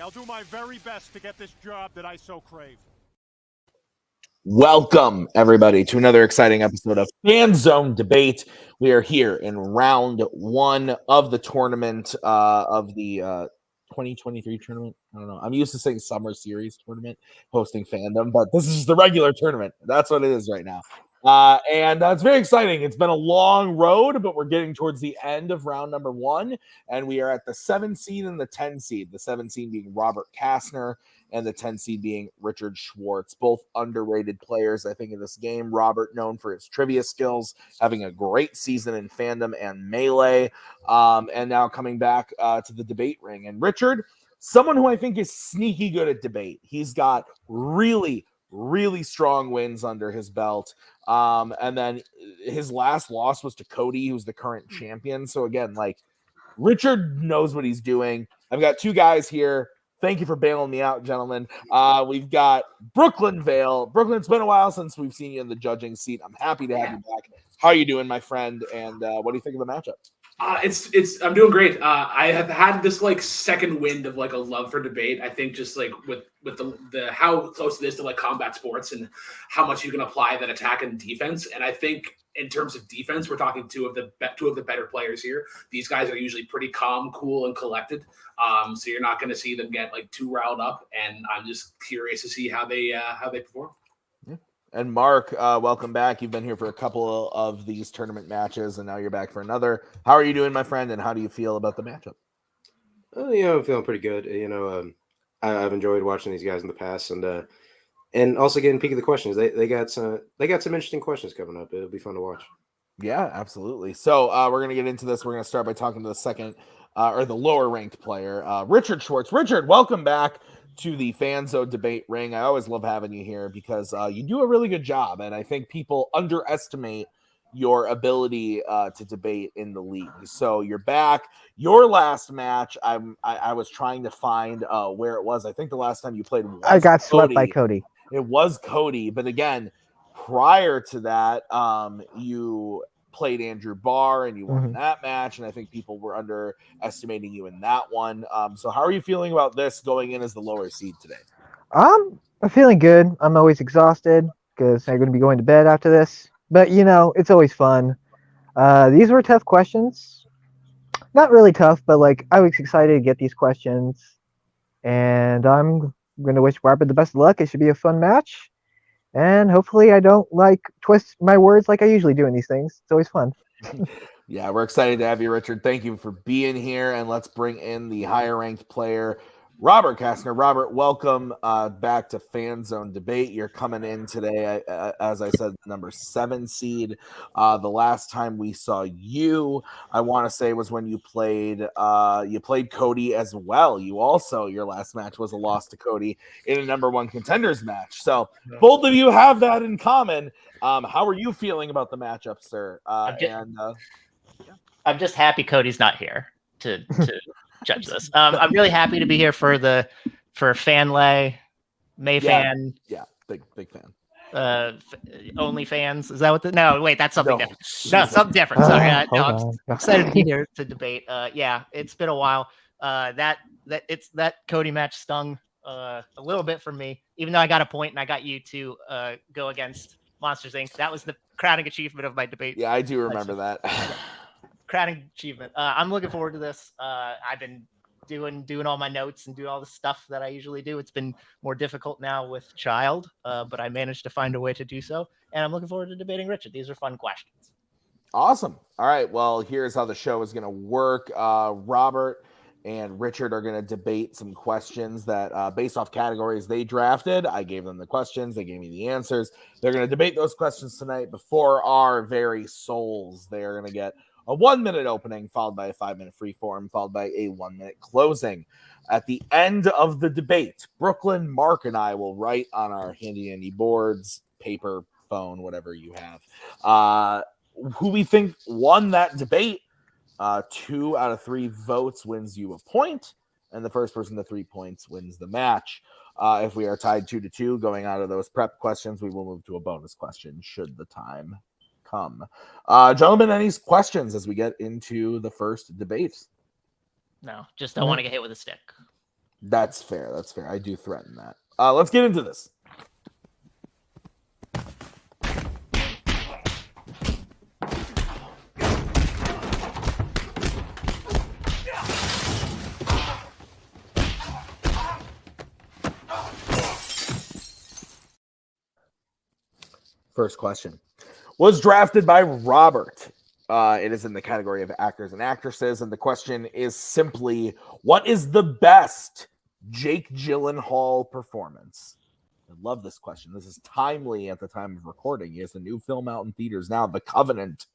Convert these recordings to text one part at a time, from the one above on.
I'll do my very best to get this job that I so crave. Welcome, everybody, to another exciting episode of Fanzone Debate. We are here in round one of the tournament of the 2023 tournament. I don't know. I'm used to saying Summer Series tournament, hosting Fandom, but this is the regular tournament. That's what it is right now. And it's very exciting. It's been a long road, but we're getting towards the end of round number one, and we are at the 7 seed and the 10 seed. The 7 seed being Robert Castner, and the 10 seed being Richard Schwartz, both underrated players, I think, in this game. Robert, known for his trivia skills, having a great season in Fandom and Melee, and now coming back to the debate ring. And Richard, someone who I think is sneaky good at debate. He's got really strong wins under his belt. And then his last loss was to Cody, who's the current champion. So again, like, Richard knows what he's doing. I've got two guys here. Thank you for bailing me out, gentlemen. We've got Brooklyn Vale. Brooklyn, it's been a while since we've seen you in the judging seat. I'm happy to have you back. How are you doing, my friend? And what do you think of the matchup? I'm doing great. I have had this like second wind of like a love for debate. I think just like with the how close it is to like combat sports and how much you can apply that attack and defense. And I think in terms of defense, we're talking two of the better players here. These guys are usually pretty calm, cool, and collected. So you're not going to see them get like too riled up. And I'm just curious to see how they perform. Yeah. And Mark, welcome back. You've been here for a couple of these tournament matches, and now you're back for another. How are you doing, my friend? And how do you feel about the matchup? I'm feeling pretty good. I've enjoyed watching these guys in the past, and also getting a peek at the questions. They got some interesting questions coming up. It'll be fun to watch. Yeah, absolutely. So we're gonna get into this. We're gonna start by talking to the second or the lower ranked player, Richard Schwartz. Richard, welcome back to the Fanzone debate ring. I always love having you here because you do a really good job, and I think people underestimate your ability to debate in the league. So you're back. Your last match, I was trying to find where it was. I think the last time you played was I got swept Cody. by Cody. It was Cody, but again, prior to that, you played Andrew Barr and you won that match, and I think people were underestimating you in that one. So how are you feeling about this going in as the lower seed today? I'm feeling good. I'm always exhausted because I'm going to be going to bed after this. But, it's always fun. These were tough questions. Not really tough, but, I was excited to get these questions. And I'm going to wish Robert the best of luck. It should be a fun match. And hopefully I don't, twist my words like I usually do in these things. It's always fun. Yeah, we're excited to have you, Richard. Thank you for being here. And let's bring in the higher-ranked player, Robert Castner. Robert, welcome back to Fanzone Debate. You're coming in today, as I said, number 7 seed. The last time we saw you, I want to say, was when you played Cody as well. You also, your last match was a loss to Cody in a number 1 contenders match. So both of you have that in common. How are you feeling about the matchup, sir? I'm just happy Cody's not here to judge this. I'm really happy to be here for Fanlay, Mayfan. Yeah, big fan. Only fans. Is that what no, wait, that's something different. No, something different. Sorry. I'm excited to be here to debate. Yeah, it's been a while. That Cody match stung a little bit for me, even though I got a point and I got you to go against Monsters Inc. That was the crowning achievement of my debate. Yeah, I do remember that. Crowning achievement. I'm looking forward to this. I've been doing all my notes and doing all the stuff that I usually do. It's been more difficult now with child, but I managed to find a way to do so. And I'm looking forward to debating Richard. These are fun questions. Awesome. All right. Well, here's how the show is going to work. Robert and Richard are going to debate some questions that based off categories they drafted. I gave them the questions. They gave me the answers. They're going to debate those questions tonight before our very souls. They are going to get a 1-minute opening, followed by a 5-minute free form, followed by a 1-minute closing. At the end of the debate, Brooklyn, Mark, and I will write on our handy boards, paper, phone, whatever you have, who we think won that debate. 2 out of 3 votes wins you a point, and the first person to 3 points wins the match. If we are tied 2-2 going out of those prep questions, we will move to a bonus question should the time come. Gentlemen, any questions as we get into the first debate? No, just don't want to get hit with a stick. That's fair. That's fair. I do threaten that. Let's get into this. First question. Was drafted by Robert. It is in the category of actors and actresses, and the question is simply, what is the best Jake Gyllenhaal performance? I love this question. This is timely at the time of recording. He has a new film out in theaters now, The Covenant,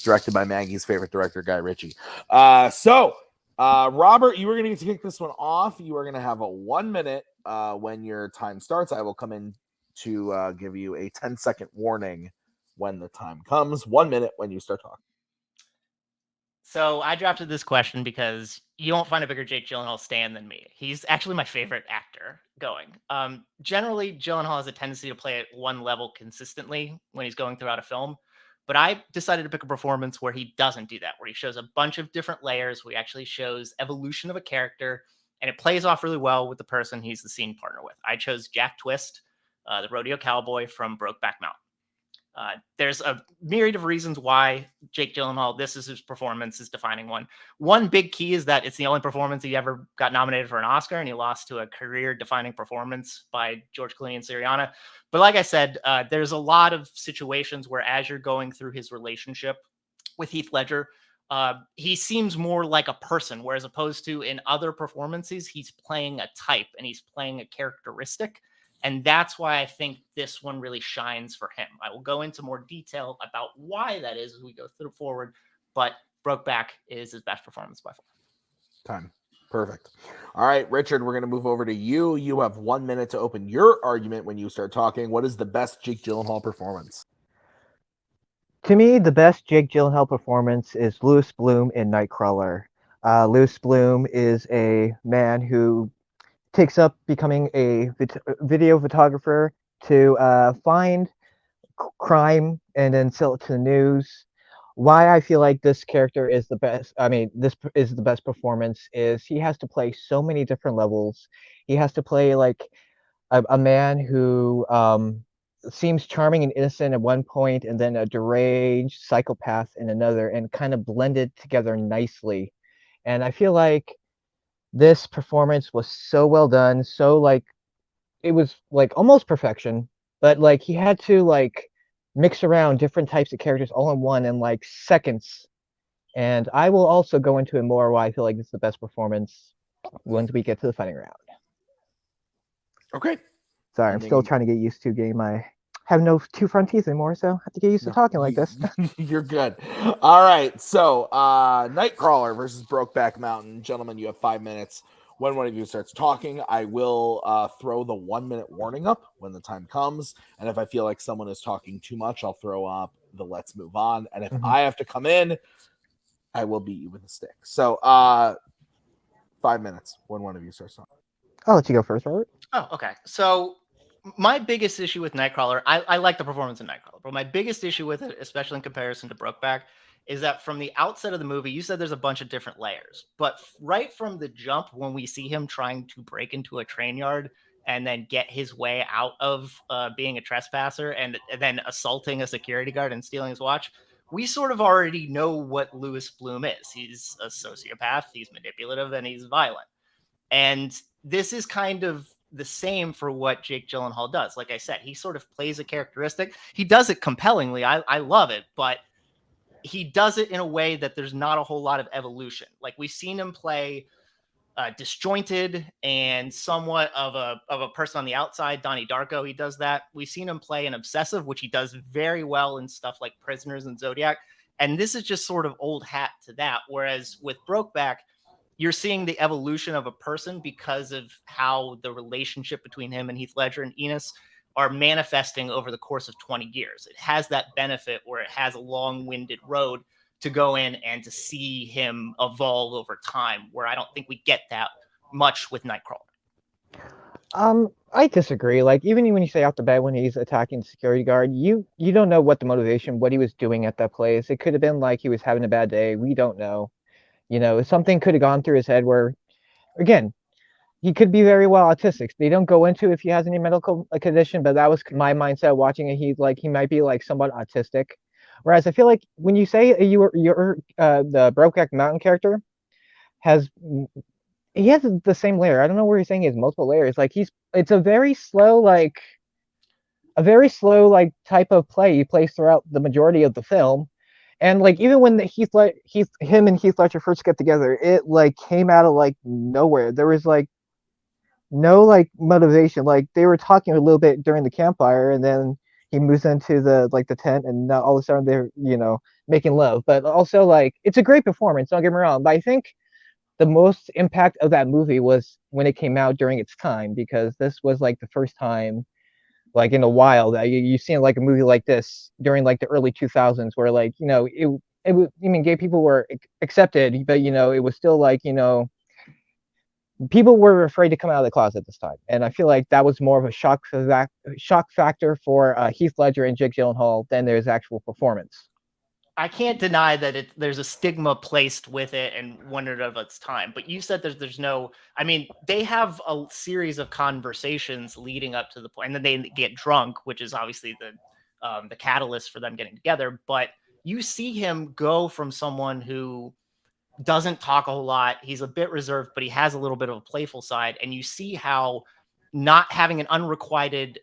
directed by Maggie's favorite director, Guy Ritchie. Robert, you are going to kick this one off. You are going to have a 1 minute when your time starts. I will come in to give you a 10-second warning when the time comes. 1 minute when you start talking. So I drafted this question because you won't find a bigger Jake Gyllenhaal stan than me. He's actually my favorite actor going. Generally, Gyllenhaal has a tendency to play at one level consistently when he's going throughout a film. But I decided to pick a performance where he doesn't do that, where he shows a bunch of different layers, where he actually shows evolution of a character, and it plays off really well with the person he's the scene partner with. I chose Jack Twist, the rodeo cowboy from Brokeback Mountain. There's a myriad of reasons why Jake Gyllenhaal, this is his performance, is defining one. One big key is that it's the only performance he ever got nominated for an Oscar, and he lost to a career-defining performance by George Clooney and Syriana. But like I said, there's a lot of situations where as you're going through his relationship with Heath Ledger, he seems more like a person, whereas opposed to in other performances, he's playing a type and he's playing a characteristic. And that's why I think this one really shines for him. I will go into more detail about why that is as we go through forward, but Brokeback is his best performance by far. Time. Perfect. All right, Richard, we're going to move over to you. You have 1 minute to open your argument when you start talking. What is the best Jake Gyllenhaal performance? To me, the best Jake Gyllenhaal performance is Louis Bloom in Nightcrawler. Louis Bloom is a man who takes up becoming a video photographer to find crime and then sell it to the news. Why I feel like this character is the best, this is the best performance, is he has to play so many different levels. He has to play like a man who seems charming and innocent at one point, and then a deranged psychopath in another, and kind of blended together nicely. And I feel like this performance was so well done, so like it was like almost perfection, but like he had to like mix around different types of characters all in one in like seconds. And I will also go into it more why I feel like this is the best performance once we get to the fighting round. Okay. Sorry, I'm still trying to get used to getting my have no two front teeth anymore, so I have to get used to talking like this. You're good. All right. So Nightcrawler versus Brokeback Mountain. Gentlemen, you have 5 minutes. When one of you starts talking, I will throw the 1 minute warning up when the time comes. And if I feel like someone is talking too much, I'll throw up the let's move on. And if I have to come in, I will beat you with a stick. So 5 minutes when one of you starts talking. I'll let you go first, Robert. Oh, okay. So my biggest issue with Nightcrawler, I like the performance in Nightcrawler, but my biggest issue with it, especially in comparison to Brokeback, is that from the outset of the movie, you said there's a bunch of different layers, but right from the jump, when we see him trying to break into a train yard and then get his way out of being a trespasser and then assaulting a security guard and stealing his watch, we sort of already know what Louis Bloom is. He's a sociopath, he's manipulative, and he's violent. And this is kind of the same for what Jake Gyllenhaal does. Like I said, he sort of plays a characteristic. He does it compellingly. I love it, but he does it in a way that there's not a whole lot of evolution. Like we've seen him play disjointed and somewhat of a person on the outside. Donnie Darko, he does that. We've seen him play an obsessive, which he does very well in stuff like Prisoners and Zodiac. And this is just sort of old hat to that. Whereas with Brokeback, you're seeing the evolution of a person because of how the relationship between him and Heath Ledger and Enos are manifesting over the course of 20 years. It has that benefit where it has a long-winded road to go in and to see him evolve over time, where I don't think we get that much with Nightcrawler. I disagree. Like even when you say off the bat when he's attacking the security guard, you don't know what the motivation, what he was doing at that place. It could have been like he was having a bad day. We don't know. You know, something could have gone through his head where, again, he could be very well autistic. They don't go into if he has any medical condition, but that was my mindset watching it. He might be like somewhat autistic. Whereas I feel like when you say you're the Brokeback Mountain character he has the same layer. I don't know where he's saying he has multiple layers. Like it's a very slow like type of play he plays throughout the majority of the film. And like even when him and Heath Ledger first get together, it like came out of like nowhere. There was like no like motivation. Like they were talking a little bit during the campfire, and then he moves into the tent, and now all of a sudden they're making love. But also like it's a great performance. Don't get me wrong, but I think the most impact of that movie was when it came out during its time, because this was like the first time like in a while that you've seen like a movie like this during like the early 2000s where like it was, I mean, gay people were accepted, but it was still like people were afraid to come out of the closet this time, and I feel like that was more of a shock factor for Heath Ledger and Jake Gyllenhaal than there's actual performance. I can't deny that there's a stigma placed with it and wondered of its time. But you said there's no. I mean, they have a series of conversations leading up to the point, and then they get drunk, which is obviously the catalyst for them getting together. But you see him go from someone who doesn't talk a whole lot. He's a bit reserved, but he has a little bit of a playful side, and you see how not having an unrequited,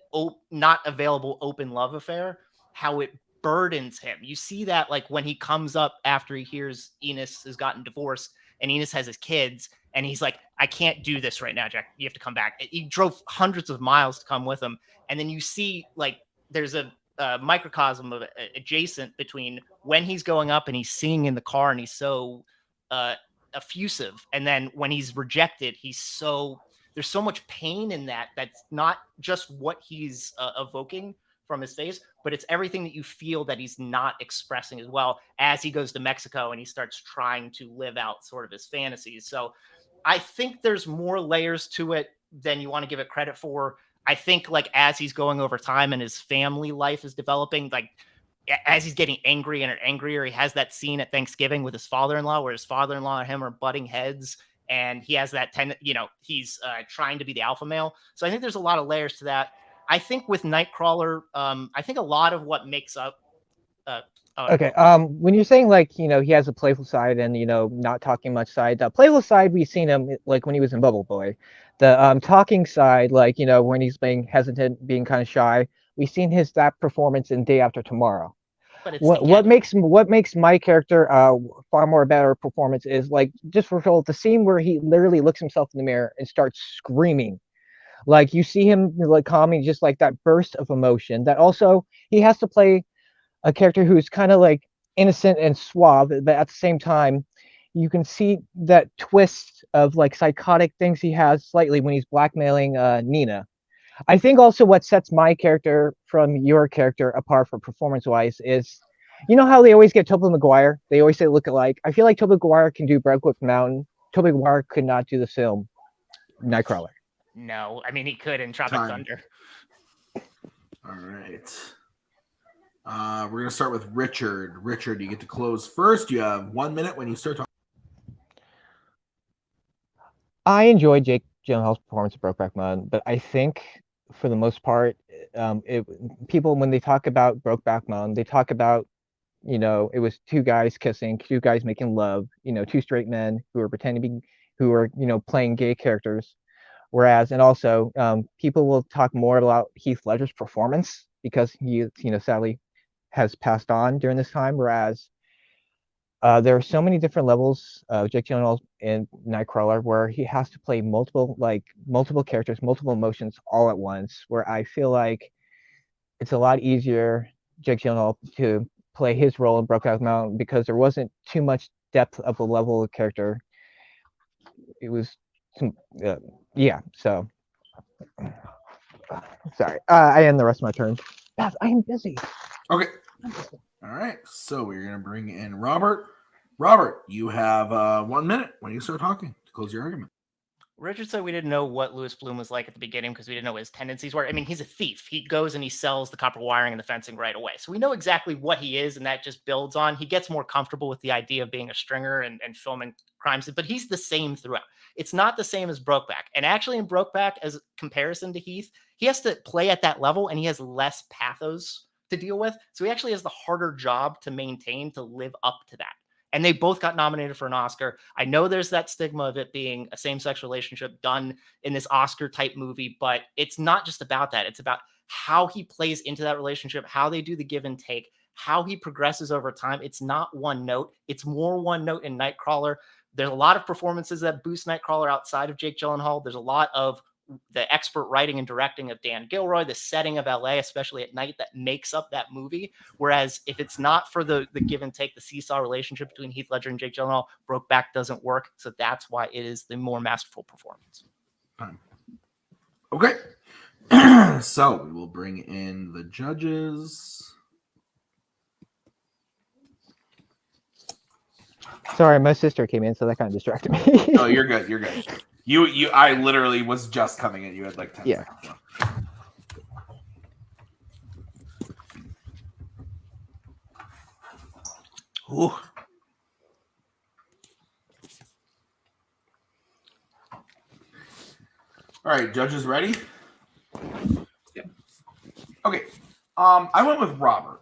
not available open love affair, how it burdens him. You see that like when he comes up after he hears Enos has gotten divorced and Enos has his kids, and he's like, I can't do this right now, Jack. You have to come back. He drove hundreds of miles to come with him. And then you see like there's a microcosm of adjacent between when he's going up and he's singing in the car and he's so effusive, and then when he's rejected, there's so much pain in that. That's not just what he's evoking from his face, but it's everything that you feel that he's not expressing as well as he goes to Mexico and he starts trying to live out sort of his fantasies. So I think there's more layers to it than you want to give it credit for. I think like as he's going over time and his family life is developing, like as he's getting angry and angrier, he has that scene at Thanksgiving with his father-in-law where his father-in-law and him are butting heads, and he has that he's trying to be the alpha male. So I think there's a lot of layers to that. I think with Nightcrawler, I think a lot of what makes up. Okay. When you're saying like he has a playful side and not talking much side, the playful side we've seen him like when he was in Bubble Boy. The talking side, like when he's being hesitant, being kind of shy, we've seen that performance in Day After Tomorrow. But it's what makes my character far more better performance is like just for the scene where he literally looks himself in the mirror and starts screaming. Like you see him like calming, just like that burst of emotion. That also he has to play a character who's kind of like innocent and suave, but at the same time, you can see that twist of like psychotic things he has slightly when he's blackmailing Nina. I think also what sets my character from your character apart for performance-wise is, how they always get Tobey Maguire? They always say look alike. I feel like Tobey Maguire can do Brokeback Mountain. Tobey Maguire could not do the film Nightcrawler. No, I mean he could in Tropic Thunder. All right. We're gonna start with Richard. Richard, you get to close first. You have 1 minute when you start talking. I enjoyed Jake Gyllenhaal's performance of Brokeback Mountain, but I think for the most part, people when they talk about Brokeback Mountain, they talk about it was two guys kissing, two guys making love, two straight men who were pretending to be, who were playing gay characters. Whereas, and also, people will talk more about Heath Ledger's performance because he, sadly has passed on during this time. Whereas, there are so many different levels of Jake Gyllenhaal in Nightcrawler where he has to play multiple characters, multiple emotions all at once. Where I feel like it's a lot easier Jake Gyllenhaal to play his role in Brokeback Mountain because there wasn't too much depth of the level of character. It was. Yeah, so sorry. I end the rest of my turn. Beth, I am busy. Okay. All right. So we're gonna bring in Robert. Robert, you have 1 minute when you start talking to close your argument. Richard said we didn't know what Louis Bloom was like at the beginning because we didn't know what his tendencies were. I mean, he's a thief. He goes and he sells the copper wiring and the fencing right away. So we know exactly what he is, and that just builds on. He gets more comfortable with the idea of being a stringer and filming crimes, but he's the same throughout. It's not the same as Brokeback. And actually in Brokeback, as a comparison to Heath, he has to play at that level and he has less pathos to deal with. So he actually has the harder job to maintain to live up to that. And they both got nominated for an Oscar. I know there's that stigma of it being a same-sex relationship done in this Oscar-type movie, but it's not just about that. It's about how he plays into that relationship, how they do the give and take, how he progresses over time. It's not one note. It's more one note in Nightcrawler. There's a lot of performances that boost Nightcrawler outside of Jake Gyllenhaal. There's a lot of the expert writing and directing of Dan Gilroy, the setting of LA, especially at night, that makes up that movie. Whereas if it's not for the give and take, the seesaw relationship between Heath Ledger and Jake Gyllenhaal, Brokeback doesn't work. So that's why it is the more masterful performance. Okay. So we will bring in the judges. Sorry, my sister came in, so that kind of distracted me. Oh, you're good. You're good. I literally was just coming in. You had like 10 seconds left. Ooh. All right, judges ready? Yeah. Okay. I went with Robert.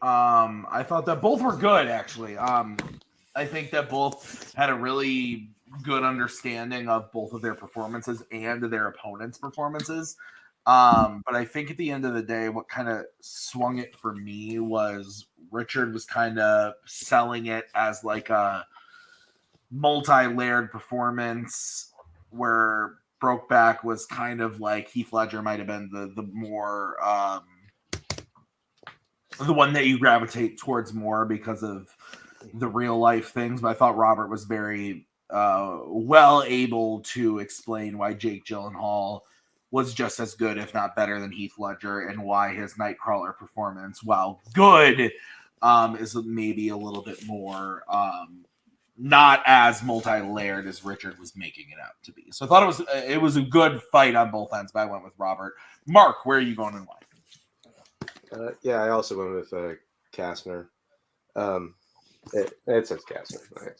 I thought that both were good, actually. I think that both had a really good understanding of both of their performances and their opponents' performances. But I think at the end of the day, what kind of swung it for me was Richard was kind of selling it as like a multi-layered performance, where Brokeback was kind of like Heath Ledger might have been the more the one that you gravitate towards more because of the real life things. But I thought Robert was very well able to explain why Jake Gyllenhaal was just as good, if not better, than Heath Ledger, and why his Nightcrawler performance, while good, is maybe a little bit more not as multi-layered as Richard was making it out to be. So I thought it was a good fight on both ends, but I went with Robert. Mark, where are you going and why? Yeah, I also went with Castner. It says Castner.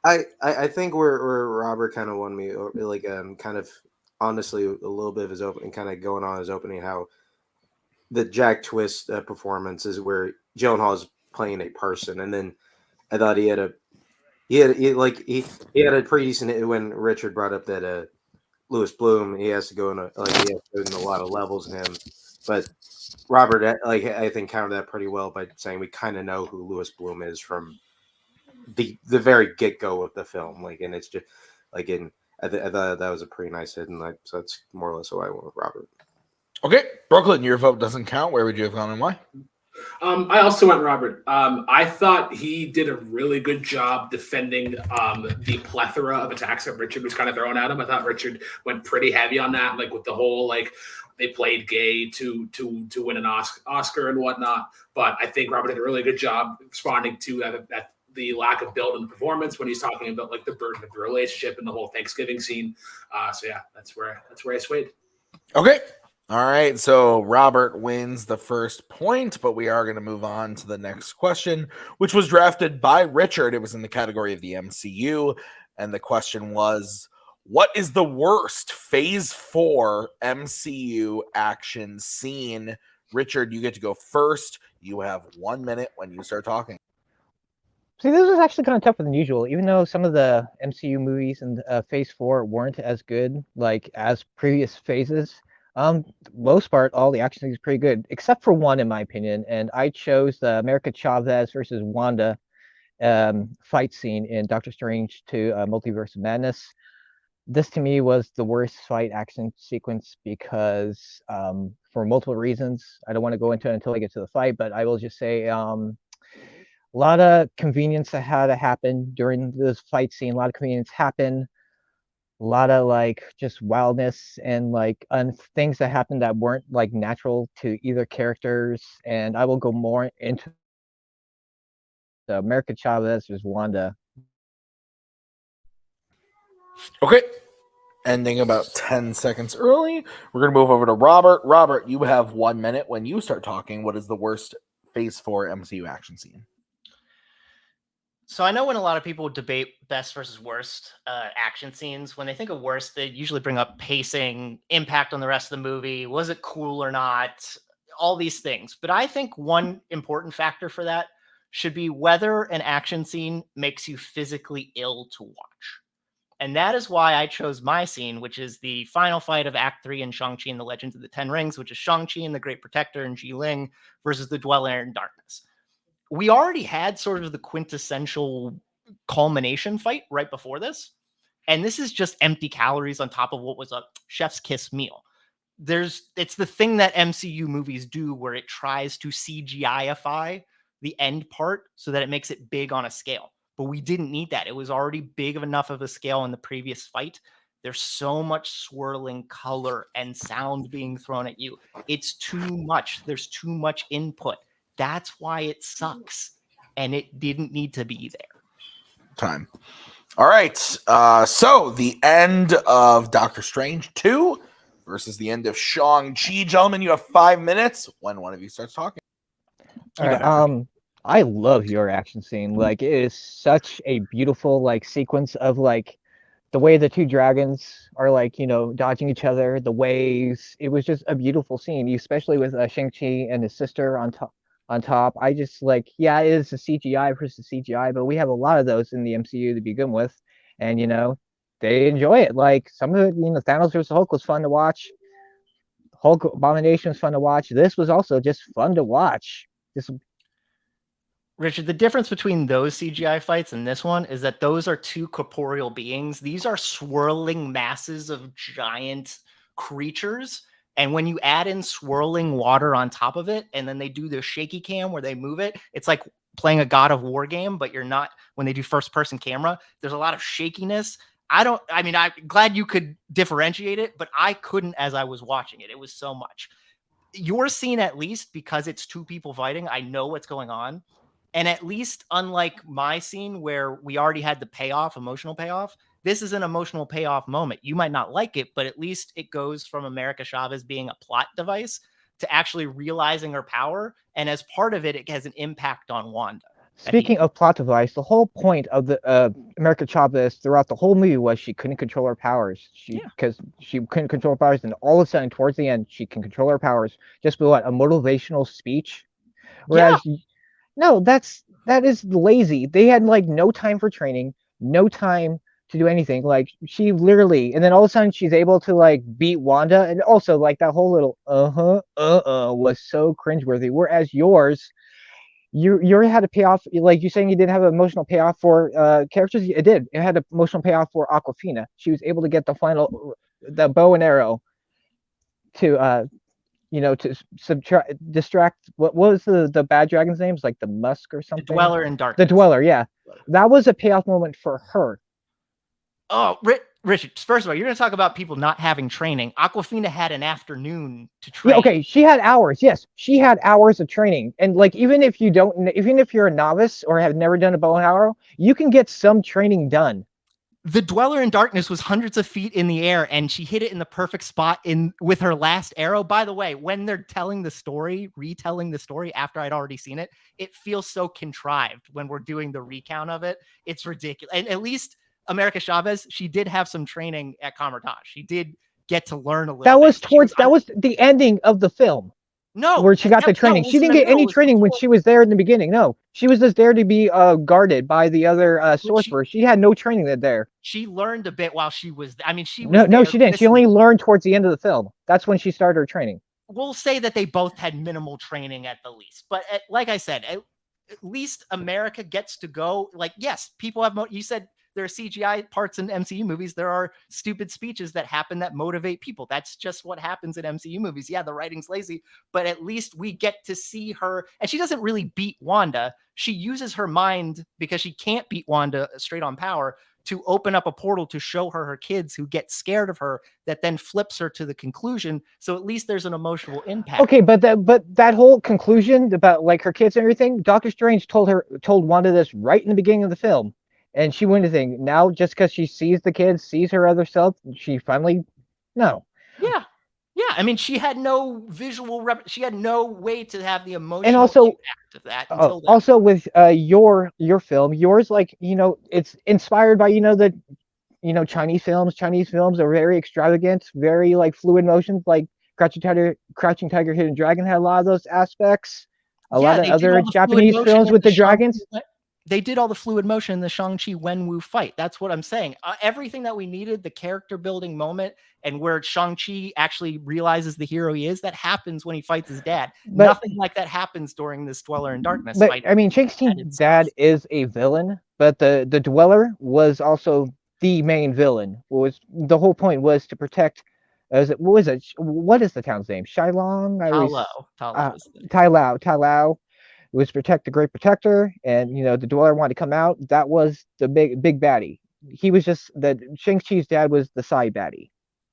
I think where Robert kind of won me, or like kind of honestly a little bit of his opening, kind of going on his opening, how the Jack Twist performance is where Gyllenhaal is playing a person, and then I thought he had a pretty decent when Richard brought up that Louis Bloom, he has to go in a lot of levels in him, but Robert, I think, countered that pretty well by saying we kind of know who Louis Bloom is from the very get go of the film, and it's just I thought that was a pretty nice hit, and so that's more or less why I went with Robert. Okay, Brooklyn, your vote doesn't count. Where would you have gone and why? I also went Robert. I thought he did a really good job defending the plethora of attacks that Richard was kind of throwing at him. I thought Richard went pretty heavy on that, with the whole they played gay to win an Oscar and whatnot. But I think Robert did a really good job responding to that the lack of build in the performance when he's talking about the burden of the relationship and the whole Thanksgiving scene. So yeah, that's where I swayed. Okay. All right, so Robert wins the first point, but we are going to move on to the next question, which was drafted by Richard. It was in the category of the MCU, and the question was, what is the worst Phase 4 MCU action scene? Richard, you get to go first. You have 1 minute when you start talking. See, this was actually kind of tougher than usual, even though some of the MCU movies in Phase 4 weren't as good as previous phases. Most part, all the action is pretty good, except for one, in my opinion, and I chose the America Chavez versus Wanda fight scene in Doctor Strange 2 Multiverse of Madness. This, to me, was the worst fight action sequence because for multiple reasons. I don't want to go into it until I get to the fight, but I will just say a lot of convenience that had to happen during this fight scene. A lot of convenience happened. A lot of just wildness and things that happened that weren't natural to either characters. And I will go more into the America Chavez versus Wanda Okay. Ending about 10 seconds early. We're going to move over to Robert. Robert, you have 1 minute. When you start talking, what is the worst Phase 4 MCU action scene? So I know when a lot of people debate best versus worst action scenes, when they think of worst, they usually bring up pacing, impact on the rest of the movie, was it cool or not, all these things. But I think one important factor for that should be whether an action scene makes you physically ill to watch. And that is why I chose my scene, which is the final fight of Act 3 in Shang-Chi and the Legends of the Ten Rings, which is Shang-Chi and the Great Protector and Ji Ling versus the Dweller in Darkness. We already had sort of the quintessential culmination fight right before this. And this is just empty calories on top of what was a chef's kiss meal. It's the thing that MCU movies do where it tries to CGI-ify the end part so that it makes it big on a scale. But we didn't need that. It was already big enough of a scale in the previous fight. There's so much swirling color and sound being thrown at you. It's too much. There's too much input. That's why it sucks. And it didn't need to be there. Time. All right. So the end of Doctor Strange 2 versus the end of Shang-Chi. Gentlemen, you have 5 minutes when one of you starts talking. All right, I love your action scene. Like, it is such a beautiful like sequence of like the way the two dragons are like, you know, dodging each other, the waves. It was just a beautiful scene, especially with Shang-Chi and his sister on top. I just like, yeah, it is a CGI versus CGI, but we have a lot of those in the MCU to begin with, and you know, they enjoy it. Like some of it, you know, Thanos versus Hulk was fun to watch. Hulk Abomination was fun to watch. This was also just fun to watch. Just Richard, the difference between those CGI fights and this one is that those are two corporeal beings. These are swirling masses of giant creatures. And when you add in swirling water on top of it, and then they do the shaky cam where they move it, it's like playing a God of War game, but you're not, when they do first person camera, there's a lot of shakiness. I'm glad you could differentiate it, but I couldn't as I was watching it. It was so much. Your scene, at least, because it's two people fighting, I know what's going on. And at least, unlike my scene where we already had the payoff, emotional payoff, this is an emotional payoff moment. You might not like it, but at least it goes from America Chavez being a plot device to actually realizing her power. And as part of it, it has an impact on Wanda. Speaking of plot device, the whole point of the America Chavez throughout the whole movie was she couldn't control her powers. Because she couldn't control her powers, and all of a sudden, towards the end, she can control her powers just with a motivational speech. Whereas, no, that is lazy. They had like no time for training, no time to do anything. Like she literally, and then all of a sudden she's able to like beat Wanda, and also like that whole little was so cringeworthy. Whereas yours, you had a payoff, like you saying you didn't have an emotional payoff for characters. It did. It had an emotional payoff for Awkwafina. She was able to get the bow and arrow to to distract. What was the bad dragon's name? It's like the Musk or something. The Dweller in Darkness. The Dweller, yeah. That was a payoff moment for her. Oh, Richard, first of all, you're going to talk about people not having training. Awkwafina had an afternoon to train. Yeah, okay, she had hours. Yes, she had hours of training. And like, even if you're a novice or have never done a bow and arrow, you can get some training done. The Dweller in Darkness was hundreds of feet in the air, and she hit it in the perfect spot with her last arrow. By the way, when they're retelling the story after I'd already seen it, it feels so contrived when we're doing the recount of it. It's ridiculous. And at least America Chavez, she did have some training at Comertage. She did get to learn a little. That was the ending of the film. No, where she got the training. She didn't get any training when she was there in the beginning. No, she was just there to be guarded by the other sorcerers. She had no training there. She learned a bit while she was. I mean, she was no, she didn't. She only learned towards the end of the film. That's when she started her training. We'll say that they both had minimal training at the least, but like I said, at least America gets to go. Like, yes, people have. You said there are CGI parts in MCU movies. There are stupid speeches that happen that motivate people. That's just what happens in MCU movies. Yeah, the writing's lazy, but at least we get to see her. And she doesn't really beat Wanda. She uses her mind because she can't beat Wanda straight on power to open up a portal to show her kids who get scared of her, that then flips her to the conclusion. So at least there's an emotional impact. Okay, but that whole conclusion about like her kids and everything, Doctor Strange told Wanda this right in the beginning of the film. And she wouldn't think now just because she sees the kids, sees her other self, she finally no. Yeah. Yeah, I mean, she had no visual she had no way to have the emotional And also impact of that until then. also with your film, yours like it's inspired by the Chinese films are very extravagant, very like fluid motions, like Crouching Tiger, Hidden Dragon had a lot of those aspects. A lot of other Japanese films with the dragons. They did all the fluid motion in the Shang-Chi Wenwu fight. That's what I'm saying. Everything that we needed, the character building moment, and where Shang-Chi actually realizes the hero he is, that happens when he fights his dad. Nothing like that happens during this Dweller in Darkness fight. I mean, Shang-Chi's dad is a villain, but the Dweller was also the main villain. The whole point was to protect. What is the town's name? Shilong? Tai Lao. It was protect the Great Protector, and the Dweller wanted to come out. That was the big baddie. He was just Shang-Chi's dad was the side baddie.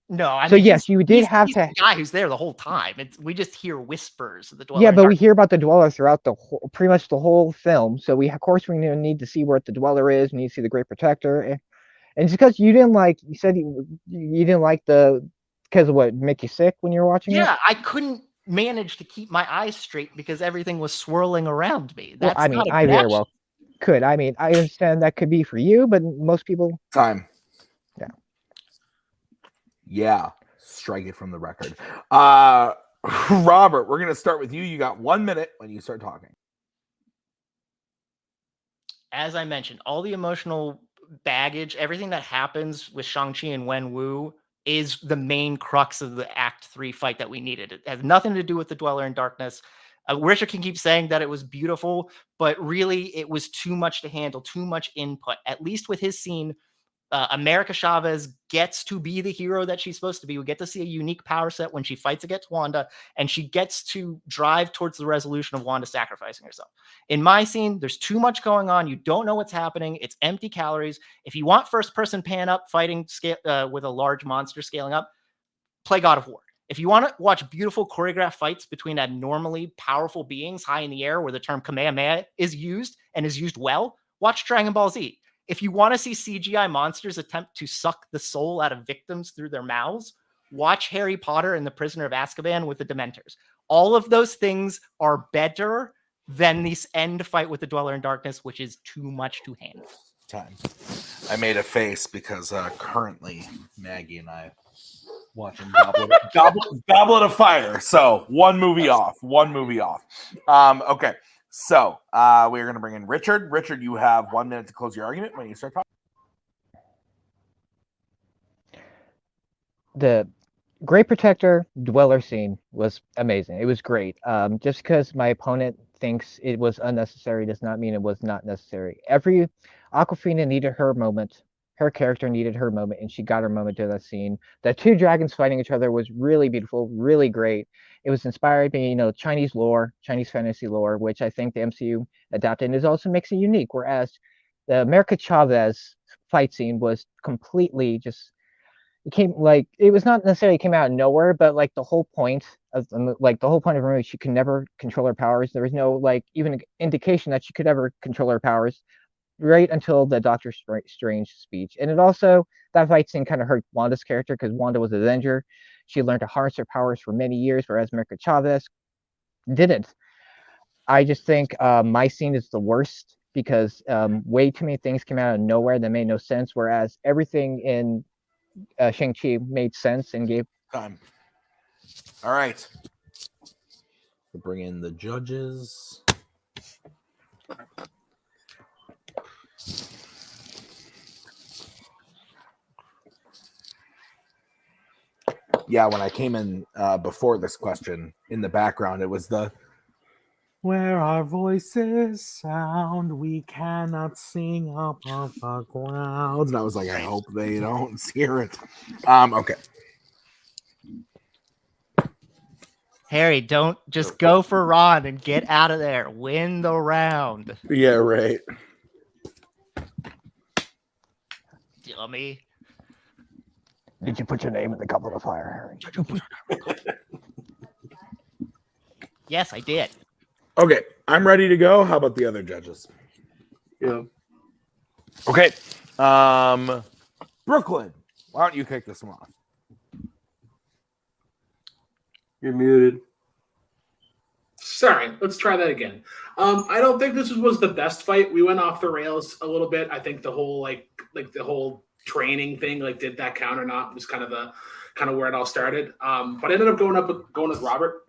No, I so mean, yes, you did have to. The guy who's there the whole time. We just hear whispers of the Dweller. Yeah, but we hear about the Dweller throughout pretty much the whole film. So of course we need to see where the Dweller is. We need to see the Great Protector, and it's because you didn't like. You said you didn't like because of what make you sick when you were watching it. Yeah, I couldn't manage to keep my eyes straight because everything was swirling around me. That's I very well could. I mean, I understand that could be for you, but most people. Time. Yeah. Yeah. Strike it from the record. Robert, we're going to start with you. You got 1 minute when you start talking. As I mentioned, all the emotional baggage, everything that happens with Shang-Chi and Wenwu is the main crux of the Act 3 fight that we needed. It has nothing to do with the Dweller in Darkness. Richard can keep saying that it was beautiful, but really it was too much to handle, too much input. At least with his scene, America Chavez gets to be the hero that she's supposed to be. We get to see a unique power set when she fights against Wanda, and she gets to drive towards the resolution of Wanda sacrificing herself. In my scene, there's too much going on. You don't know what's happening. It's empty calories. If you want first-person pan-up fighting with a large monster scaling up, play God of War. If you want to watch beautiful choreographed fights between abnormally powerful beings high in the air where the term Kamehameha is used and is used well, watch Dragon Ball Z. If you want to see CGI monsters attempt to suck the soul out of victims through their mouths, watch Harry Potter and the Prisoner of Azkaban with the Dementors. All of those things are better than this end fight with the Dweller in Darkness, which is too much to handle. Time. I made a face because currently Maggie and I watching Goblet of Fire. So one movie off. Okay. So we're going to bring in Richard. Richard, you have 1 minute to close your argument when you start talking. The Great Protector Dweller scene was amazing. It was great. Just because my opponent thinks it was unnecessary does not mean it was not necessary. Every Awkwafina needed her moment. Her character needed her moment, and she got her moment to that scene. The two dragons fighting each other was really beautiful, really great. It was inspired by, Chinese lore, Chinese fantasy lore, which I think the MCU adapted, and it also makes it unique. Whereas the America Chavez fight scene was completely it was not necessarily came out of nowhere, but the whole point of the movie, she could never control her powers. There was no even indication that she could ever control her powers. Right until the Doctor Strange speech. And that fight scene kind of hurt Wanda's character because Wanda was a Avenger. She learned to harness her powers for many years, whereas America Chavez didn't. I just think my scene is the worst because way too many things came out of nowhere that made no sense, whereas everything in Shang-Chi made sense and gave time. All right. We'll bring in the judges. Yeah, when I came in before this question, in the background, it was the where our voices sound, we cannot sing up of the clouds. And I was like, I hope they don't hear it. Okay. Harry, don't just go for Ron and get out of there. Win the round. Yeah, right. Dummy. Did you put your name in the Goblet of Fire, Harry? Yes, I did. Okay, I'm ready to go. How about the other judges? Yeah. Okay. Brooklyn, why don't you kick this one off? You're muted. Sorry, let's try that again. I don't think this was the best fight. We went off the rails a little bit. I think the whole like the whole training thing, like did that count or not, was kind of where it all started. But I ended up going with Robert.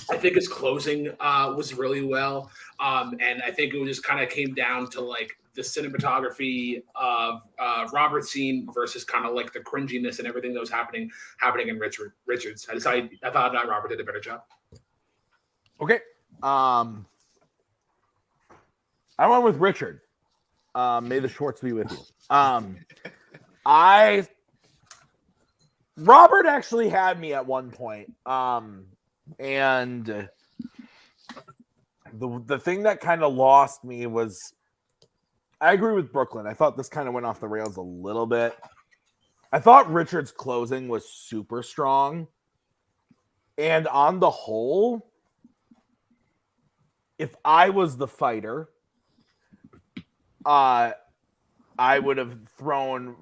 I think his closing was really well, and I think it just kind of came down to like the cinematography of Robert's scene versus kind of like the cringiness and everything that was happening in Richard's. I thought that Robert did a better job. Okay. I went with Richard. May the Schwartz be with you. Robert actually had me at one point. And the thing that kind of lost me was, I agree with Brooklyn. I thought this kind of went off the rails a little bit. I thought Richard's closing was super strong. And on the whole, if I was the fighter, I would have thrown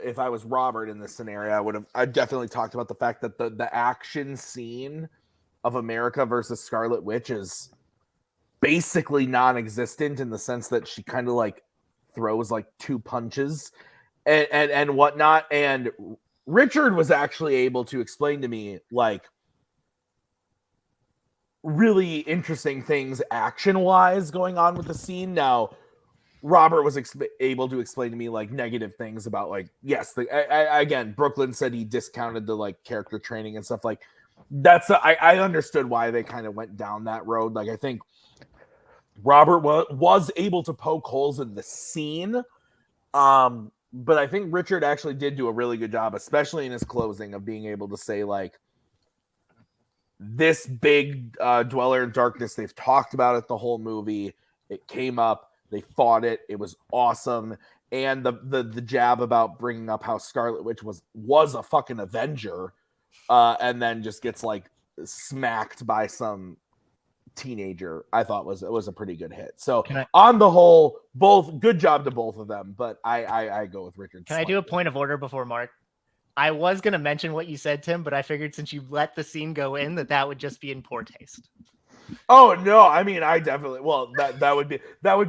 if I was Robert in this scenario, I definitely talked about the fact that the action scene of America versus Scarlet Witch is basically non-existent in the sense that she kind of like throws like two punches and whatnot. And Richard was actually able to explain to me like really interesting things action-wise going on with the scene. Now, Robert was able to explain to me like negative things about like, yes, again, Brooklyn said he discounted the like character training and stuff like I understood why they kind of went down that road. Like, I think Robert was able to poke holes in the scene. But I think Richard actually did do a really good job, especially in his closing, of being able to say like, this big dweller in darkness, they've talked about it the whole movie. It came up, they fought it, it was awesome. And the jab about bringing up how Scarlet Witch was a fucking Avenger, and then just gets like smacked by some teenager, I thought was a pretty good hit. So on the whole, both good job to both of them, but I go with Richard. Can I do a point of order before Mark? I was going to mention what you said, Tim, but I figured since you let the scene go in, that would just be in poor taste. Oh no, I mean, I definitely, well, that would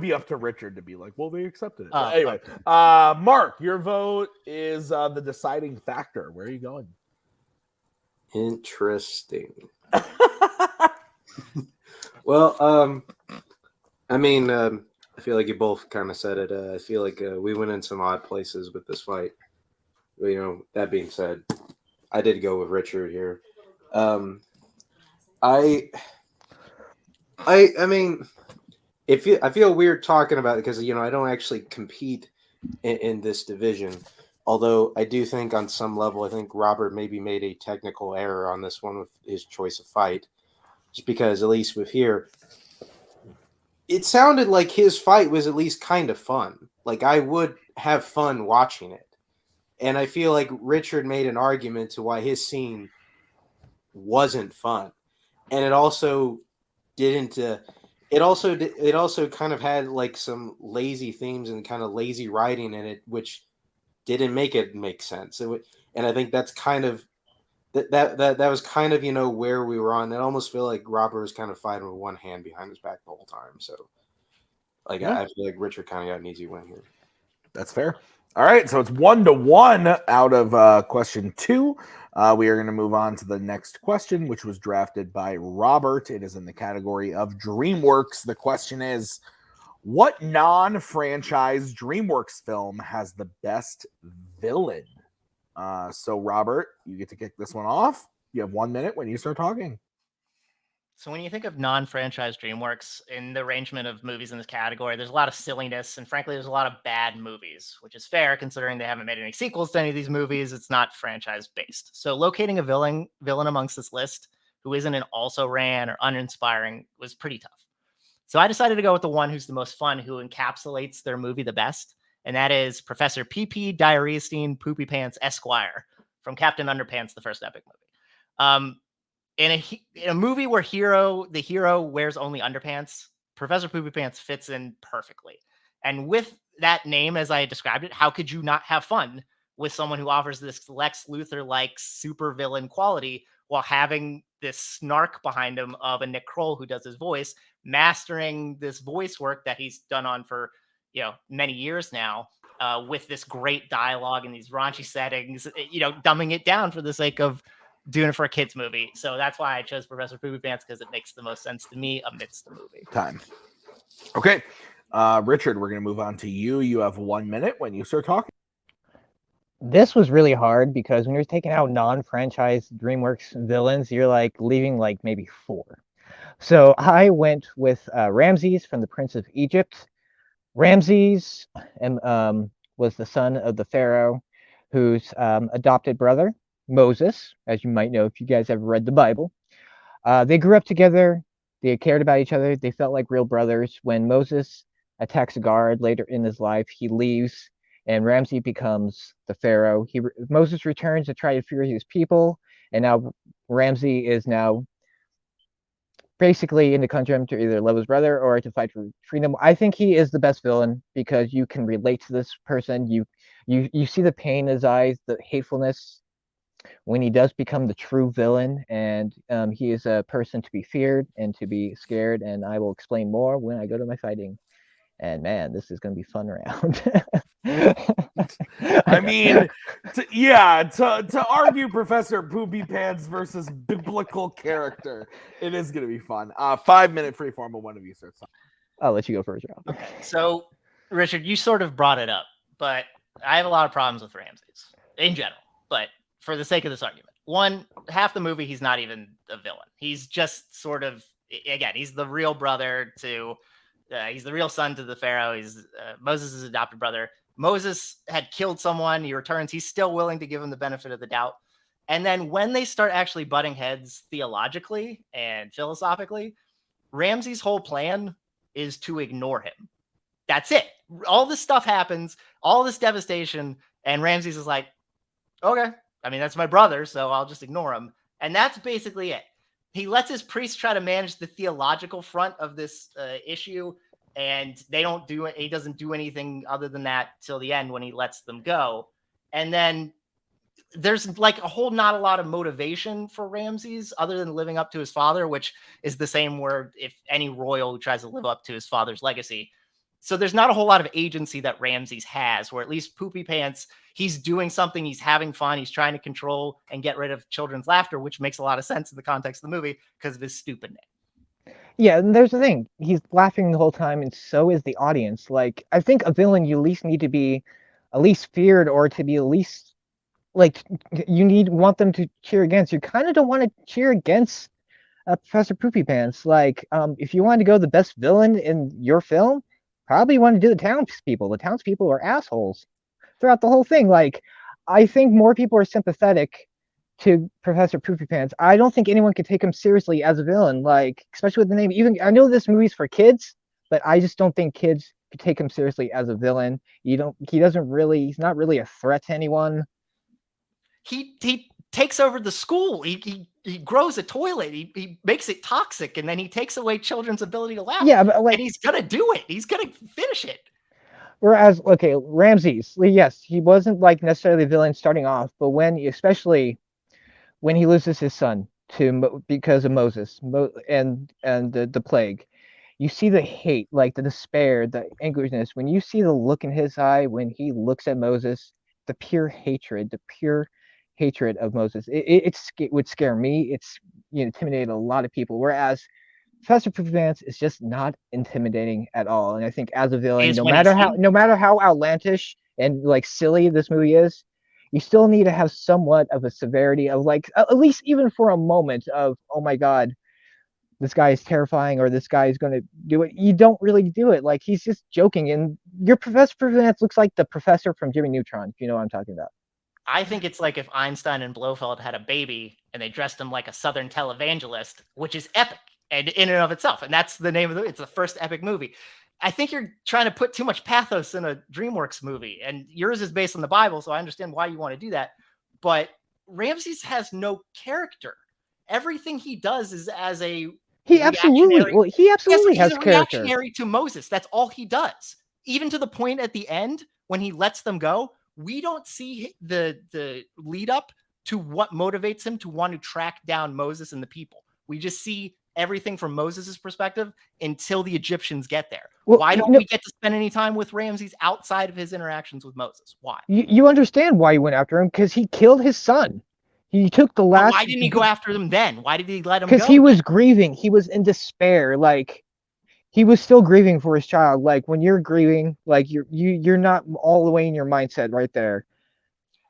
be up to Richard to be like, well, they accepted it. Anyway, Mark, your vote is the deciding factor. Where are you going? Interesting. Well, I mean, I feel like you both kind of said it. I feel like we went in some odd places with this fight. You know, that being said, I did go with Richard here. I mean, I feel weird talking about it because, you know, I don't actually compete in this division. Although I do think on some level, I think Robert maybe made a technical error on this one with his choice of fight. Just because, at least with here, it sounded like his fight was at least kind of fun. Like, I would have fun watching it. And I feel like Richard made an argument to why his scene wasn't fun. And it also didn't. It also kind of had like some lazy themes and kind of lazy writing in it, which didn't make it make sense. And I think that's kind of that was kind of, you know, where we were on. I almost feel like Robert was kind of fighting with one hand behind his back the whole time. So, like, I feel like Richard kind of got an easy win here. That's fair. All right, so it's 1-1 out of question 2. We are going to move on to the next question, which was drafted by Robert. It is in the category of DreamWorks. The question is, what non-franchise DreamWorks film has the best villain? So, Robert, you get to kick this one off. You have 1 minute when you start talking. So when you think of non-franchise DreamWorks in the arrangement of movies in this category, there's a lot of silliness, and frankly, there's a lot of bad movies, which is fair considering they haven't made any sequels to any of these movies. It's not franchise-based. So locating a villain amongst this list who isn't an also-ran or uninspiring was pretty tough. So I decided to go with the one who's the most fun, who encapsulates their movie the best, and that is Professor P.P. Diarrhea-Steen Poopy Pants Esquire from Captain Underpants, the first epic movie. In a movie where the hero wears only underpants, Professor Poopy Pants fits in perfectly. And with that name, as I described it, how could you not have fun with someone who offers this Lex Luthor-like super villain quality while having this snark behind him of a Nick Kroll who does his voice, mastering this voice work that he's done on for, many years now, with this great dialogue and these raunchy settings, dumbing it down for the sake of doing it for a kid's movie. So that's why I chose Professor Poopy Pants, because it makes the most sense to me amidst the movie. Time. Okay. Richard, we're going to move on to you. You have 1 minute when you start talking. This was really hard because when you're taking out non-franchise DreamWorks villains, you're like leaving like maybe 4. So I went with Ramses from the Prince of Egypt. Ramses was the son of the pharaoh, whose adopted brother, Moses, as you might know if you guys ever read the Bible. They grew up together. They cared about each other. They felt like real brothers. When Moses attacks a guard later in his life, he leaves, and Ramses becomes the pharaoh. Moses returns to try to free his people, and now Ramses is now basically in the conundrum to either love his brother or to fight for freedom. I think he is the best villain because you can relate to this person. You see the pain in his eyes, the hatefulness when he does become the true villain, and he is a person to be feared and to be scared, and I will explain more when I go to my fighting. And man, this is going to be fun round. I mean, to argue Professor Poopy Pants versus biblical character, it is going to be fun. 5-minute freeform, but one of you starts. I'll let you go first, Rob. So, Richard, you sort of brought it up, but I have a lot of problems with Ramses in general. But for the sake of this argument, one, half the movie, he's not even a villain. He's just sort of, again, he's the real brother to... he's the real son to the pharaoh. He's Moses' adopted brother. Moses had killed someone. He returns. He's still willing to give him the benefit of the doubt. And then when they start actually butting heads theologically and philosophically, Ramses' whole plan is to ignore him. That's it. All this stuff happens, all this devastation, and Ramses is like, okay, I mean, that's my brother, so I'll just ignore him. And that's basically it. He lets his priests try to manage the theological front of this issue, and they don't do it. He doesn't do anything other than that till the end when he lets them go. And then there's like not a lot of motivation for Ramses other than living up to his father, which is the same word if any royal who tries to live up to his father's legacy. So there's not a whole lot of agency that Ramses has, where at least Poopy Pants, he's doing something, he's having fun, he's trying to control and get rid of children's laughter, which makes a lot of sense in the context of the movie because of his stupid name. Yeah, and there's the thing. He's laughing the whole time, and so is the audience. Like, I think a villain, you at least need to be at least feared, or to be at least, like, want them to cheer against. You kind of don't want to cheer against Professor Poopy Pants. Like, if you want to go the best villain in your film, probably want to do the townspeople. The townspeople are assholes throughout the whole thing. Like, I think more people are sympathetic to Professor Poopy Pants. I don't think anyone could take him seriously as a villain, like, especially with the name. Even I know this movie's for kids, but I just don't think kids could take him seriously as a villain. He's not really a threat to anyone. He takes over the school. He grows a toilet. He makes it toxic, and then he takes away children's ability to laugh. Yeah, but and he's gonna do it. He's gonna finish it. Whereas, okay, Ramses, yes, he wasn't like necessarily a villain starting off, but especially when he loses his son because of Moses and the plague, you see the hate, like the despair, the angriness. When you see the look in his eye when he looks at Moses, the pure hatred of Moses, it would scare me. It's intimidated a lot of people. Whereas Professor Poopy Pants is just not intimidating at all. And I think as a villain, no matter how outlandish and like silly this movie is, you still need to have somewhat of a severity of, like, at least even for a moment of, oh my God, this guy is terrifying, or this guy is going to do it. You don't really do it. Like, he's just joking. And your Professor Poopy Pants looks like the professor from Jimmy Neutron, if you know what I'm talking about. I think it's like if Einstein and Blofeld had a baby and they dressed him like a Southern televangelist, which is epic and in and of itself. And that's the name of it's the first epic movie. I think you're trying to put too much pathos in a DreamWorks movie, and yours is based on the Bible, so I understand why you want to do that. But Ramses has no character. Everything he does is as a he absolutely has character. Reactionary to Moses. That's all he does. even to the point at the end when he lets them go, we don't see the lead up to what motivates him to want to track down Moses and the people. We just see everything from Moses' perspective until the Egyptians get there. Well, why don't we get to spend any time with Ramses outside of his interactions with Moses? Why? You understand why he went after him, because he killed his son. He took the last. Why didn't he go after them then? Why did he let him go? Because he was grieving. He was in despair. Like, he was still grieving for his child. Like, when you're grieving, like you're not all the way in your mindset right there.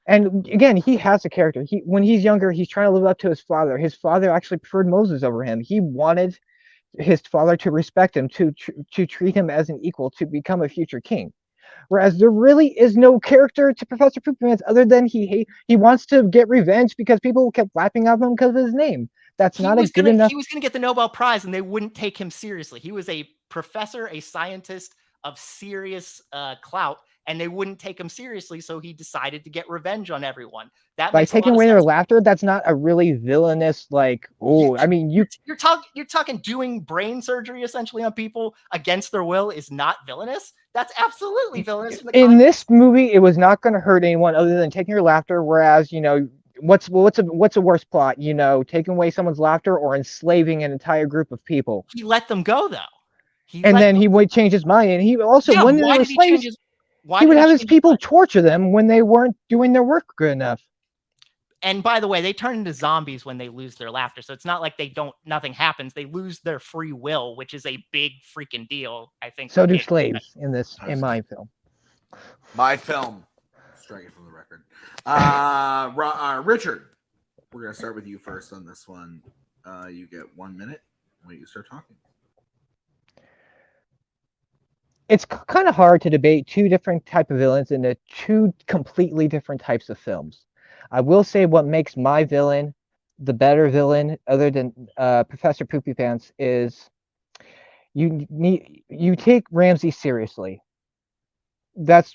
And again, he has a character. When he's younger, he's trying to live up to his father. His father actually preferred Moses over him. He wanted his father to respect him, to treat him as an equal, to become a future king. Whereas there really is no character to Professor Poopy Pants other than he wants to get revenge because people kept laughing at him because of his name. That's not a good enough. He was going to get the Nobel Prize, and they wouldn't take him seriously. He was a professor, a scientist of serious clout, and they wouldn't take him seriously, so he decided to get revenge on everyone. That by taking away their laughter, that's not a really villainous, like, I mean, you're talking doing brain surgery essentially on people against their will is not villainous. That's absolutely villainous. In this movie, it was not going to hurt anyone other than taking your laughter. Whereas, you know, what's a worse plot? You know, taking away someone's laughter or enslaving an entire group of people. He let them go though. He would change his mind, and he also when they were slaves. He would have his people torture them when they weren't doing their work good enough. And by the way, they turn into zombies when they lose their laughter. So it's not like nothing happens. They lose their free will, which is a big freaking deal, I think. So do slaves in my film. My film. Strike it from the record. Richard, we're going to start with you first on this one. You get 1 minute when you start talking. It's kind of hard to debate two different type of villains into two completely different types of films. I will say what makes my villain the better villain, other than Professor Poopy Pants, is you take Ramsey seriously. That's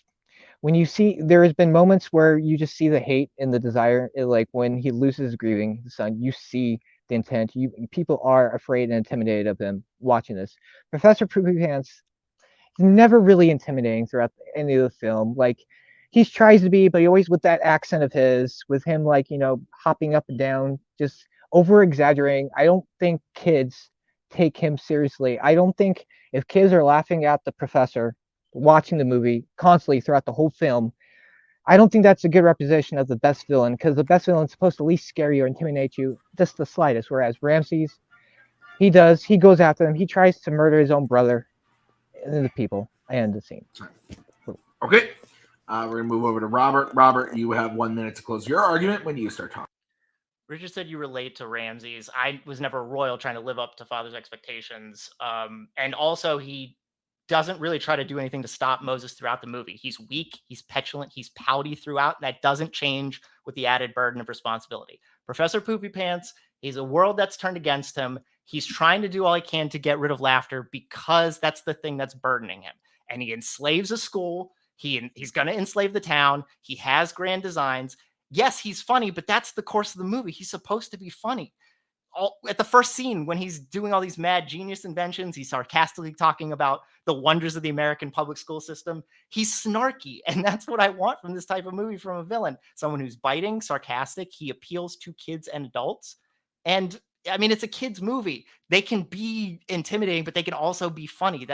when you see there has been moments where you just see the hate and the desire, like when he loses grieving his son. You see the intent. People are afraid and intimidated of him watching this. Professor Poopy Pants. He's never really intimidating throughout any of the film. Like, he tries to be, but he always with that accent of his, with him, like, you know, hopping up and down, just over exaggerating. I don't think kids take him seriously. I don't think if kids are laughing at the professor watching the movie constantly throughout the whole film, I don't think that's a good representation of the best villain, because the best villain is supposed to at least scare you or intimidate you just the slightest. Whereas Ramses, he goes after them. He tries to murder his own brother. The people and the scene. Okay. We're going to move over to Robert. Robert, you have 1 minute to close your argument when you start talking. Richard said you relate to Ramses. I was never royal trying to live up to father's expectations. And also, he doesn't really try to do anything to stop Moses throughout the movie. He's weak, he's petulant, he's pouty throughout. That doesn't change with the added burden of responsibility. Professor Poopy Pants, he's a world that's turned against him. He's trying to do all he can to get rid of laughter because that's the thing that's burdening him. And he enslaves a school. He's going to enslave the town. He has grand designs. Yes, he's funny, but that's the course of the movie. He's supposed to be funny. At the first scene, when he's doing all these mad genius inventions, he's sarcastically talking about the wonders of the American public school system. He's snarky, and that's what I want from this type of movie from a villain. Someone who's biting, sarcastic. He appeals to kids and adults. And I mean, it's a kid's movie. They can be intimidating, but they can also be funny.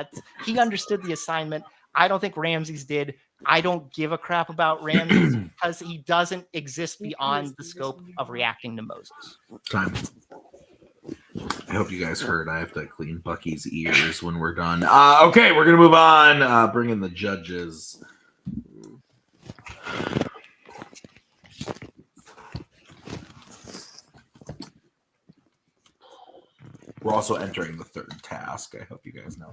He understood the assignment. I don't think Ramses did. I don't give a crap about Ramses because he doesn't exist beyond the scope of reacting to Moses. Time. I hope you guys heard I have to clean Bucky's ears when we're done. Okay, we're going to move on. Bring in the judges. We're also entering the third task. I hope you guys know.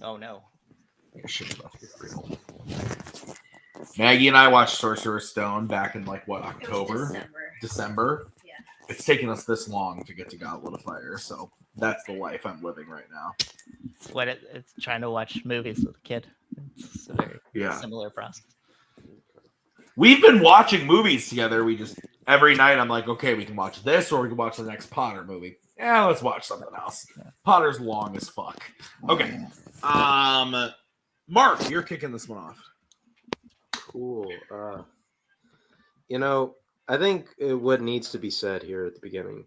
Oh, no. I should have left it real. Maggie and I watched Sorcerer's Stone back in, like, what, October? December? Yeah. It's taken us this long to get to Goblet of Fire, so that's the life I'm living right now. It's what it's trying to watch movies with a kid. It's a very similar process. We've been watching movies together. We just, every night I'm like, okay, we can watch this or we can watch the next Potter movie. Yeah, let's watch something else. Potter's long as fuck. Okay. Mark, you're kicking this one off. Cool. I think what needs to be said here at the beginning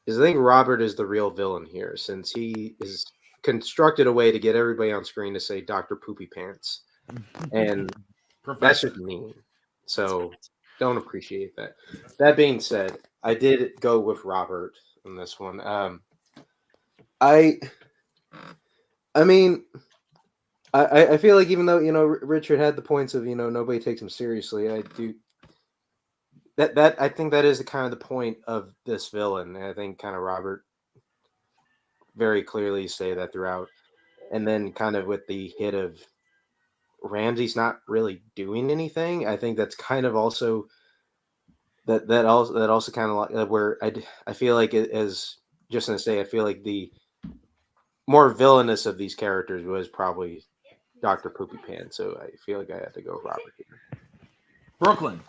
is I think Robert is the real villain here, since he is constructed a way to get everybody on screen to say Dr. Poopy Pants. And that's just mean. So don't appreciate that. That being said, I did go with Robert on this one. I feel like even though, Richard had the points of, nobody takes him seriously, I do that I think that is the kind of the point of this villain. And I think kind of Robert very clearly say that throughout. And then kind of with the hit of Ramsey's not really doing anything, I think that's kind of also that also kind of like where I feel like it is just going to say, I feel like the more villainous of these characters was probably Dr. Poopy Pants. So I feel like I had to go with Robert here. Brooklyn.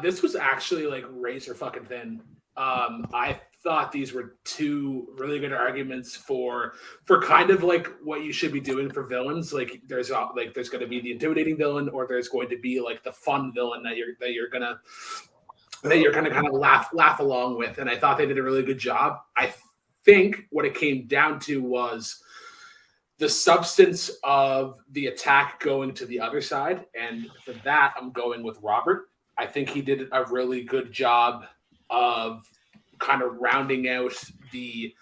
This was actually like razor fucking thin. I thought these were two really good arguments for kind of like what you should be doing for villains. Like there's going to be the intimidating villain, or there's going to be like the fun villain that you're gonna kind of laugh along with. And I thought they did a really good job. I think what it came down to was the substance of the attack going to the other side, and for that I'm going with Robert. I think he did a really good job of kind of rounding out the,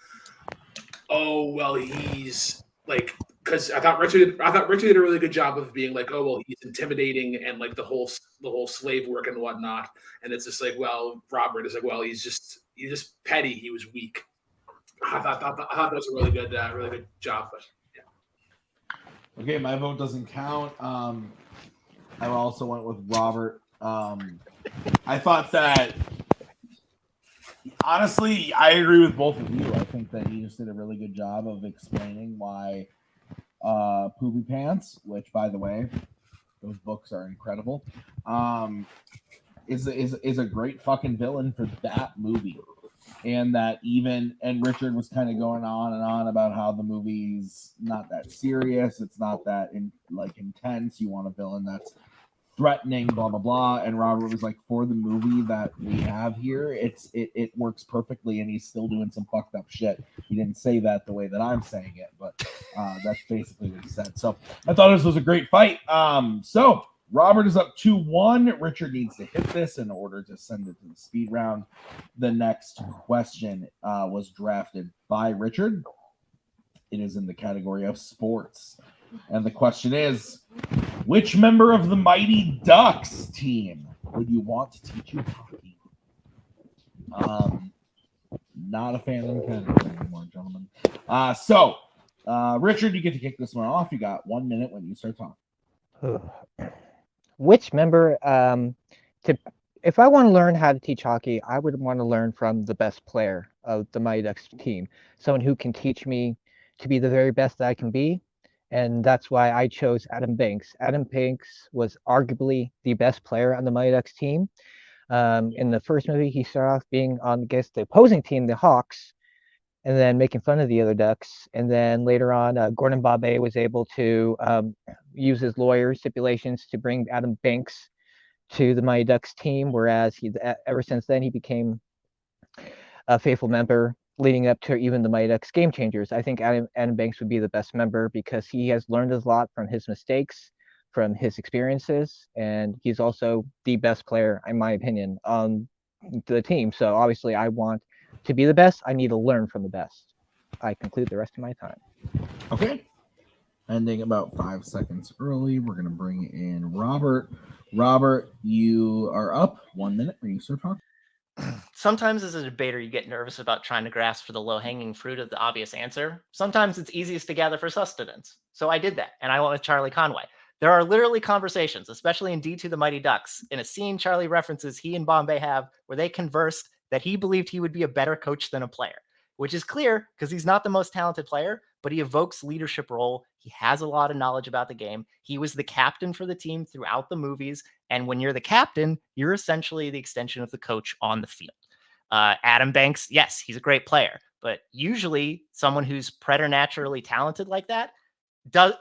he's like, because I thought Richard did a really good job of being like, he's intimidating and like the whole slave work and whatnot. And it's just like, Robert is like, he's just petty. He was weak. I thought that was a really good job. But yeah. Okay, my vote doesn't count. I also went with Robert. I thought that, honestly, I agree with both of you. I think that you just did a really good job of explaining why Poopy Pants, which, by the way, those books are incredible, is a great fucking villain for that movie. And that and Richard was kind of going on and on about how the movie's not that serious. It's not that intense. You want a villain that's threatening, blah blah blah. And Robert was like, for the movie that we have here, it works perfectly, and he's still doing some fucked up shit. He didn't say that the way that I'm saying it, but that's basically what he said. So I thought this was a great fight. So Robert is up 2-1. Richard needs to hit this in order to send it to the speed round. The next question was drafted by Richard. It is in the category of sports. And the question is, which member of the Mighty Ducks team would you want to teach you hockey? Not a Fandom category anymore, gentlemen. So, Richard, you get to kick this one off. You got 1 minute when you start talking. Which member, if I want to learn how to teach hockey, I would want to learn from the best player of the Mighty Ducks team, someone who can teach me to be the very best that I can be. And that's why I chose Adam Banks. Adam Banks was arguably the best player on the Mighty Ducks team. In the first movie, he started off being on against the opposing team, the Hawks, and then making fun of the other Ducks. And then later on, Gordon Bombay was able to use his lawyer stipulations to bring Adam Banks to the Mighty Ducks team, whereas ever since then, he became a faithful member, leading up to even the Mighty Ducks Game Changers. I think Adam Banks would be the best member because he has learned a lot from his mistakes, from his experiences, and he's also the best player, in my opinion, on the team. So obviously I want to be the best. I need to learn from the best. I conclude the rest of my time. Okay. Ending about 5 seconds early, we're going to bring in Robert. Robert, you are up 1 minute when you start talking. Sometimes as a debater, you get nervous about trying to grasp for the low-hanging fruit of the obvious answer. Sometimes it's easiest to gather for sustenance. So I did that, and I went with Charlie Conway. There are literally conversations, especially in D2 The Mighty Ducks, in a scene Charlie references he and Bombay have where they conversed that he believed he would be a better coach than a player, which is clear because he's not the most talented player, but he evokes leadership role. He has a lot of knowledge about the game. He was the captain for the team throughout the movies. And when you're the captain, you're essentially the extension of the coach on the field. Adam Banks, yes, he's a great player, but usually someone who's preternaturally talented like that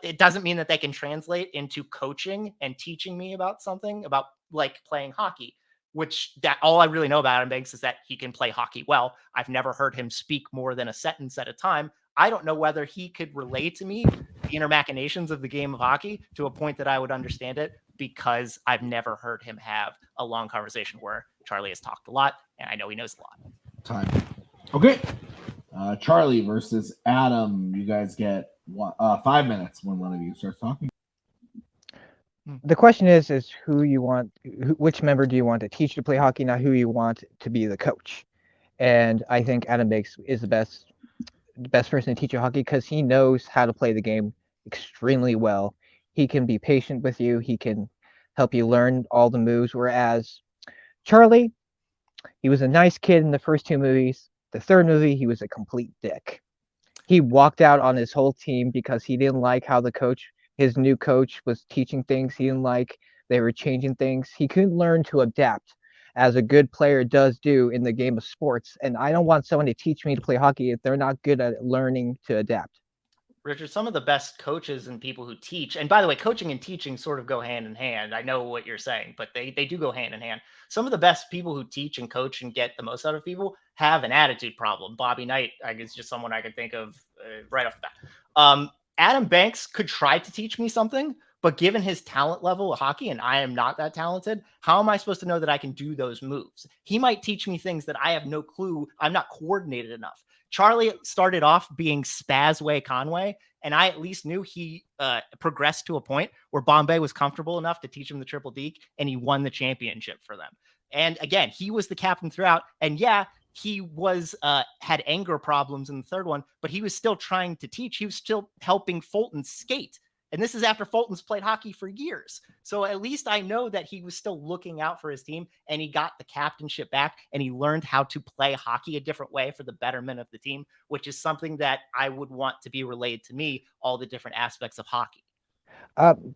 it doesn't mean that they can translate into coaching and teaching me about something about like playing hockey, which that all I really know about Adam Banks is that he can play hockey well. I've never heard him speak more than a sentence at a time. I don't know whether he could relate to me the inner machinations of the game of hockey to a point that I would understand it, because I've never heard him have a long conversation where Charlie has talked a lot, and I know he knows a lot. Time. Okay. Charlie versus Adam. You guys get 5 minutes when one of you starts talking. The question is who you want, which member do you want to teach you to play hockey, not who you want to be the coach. And I think Adam Banks is the best person to teach you hockey because he knows how to play the game extremely well. He can be patient with you. He can help you learn all the moves. Whereas Charlie, he was a nice kid in the first 2 movies. The third movie, he was a complete dick. He walked out on his whole team because he didn't like how his new coach was teaching things. He didn't like they were changing things. He couldn't learn to adapt as a good player does do in the game of sports. And I don't want someone to teach me to play hockey if they're not good at learning to adapt. Richard, some of the best coaches and people who teach, and by the way, coaching and teaching sort of go hand in hand. I know what you're saying, but they do go hand in hand. Some of the best people who teach and coach and get the most out of people have an attitude problem. Bobby Knight is just someone I could think of right off the bat. Adam Banks could try to teach me something, but given his talent level of hockey, and I am not that talented, how am I supposed to know that I can do those moves? He might teach me things that I have no clue. I'm not coordinated enough. Charlie started off being Spazway Conway, and I at least knew he progressed to a point where Bombay was comfortable enough to teach him the triple deke, and he won the championship for them. And again, he was the captain throughout. And yeah, he was had anger problems in the third one, but he was still trying to teach. He was still helping Fulton skate. And this is after Fulton's played hockey for years. So at least I know that he was still looking out for his team, and he got the captainship back, and he learned how to play hockey a different way for the betterment of the team, which is something that I would want to be relayed to me, all the different aspects of hockey.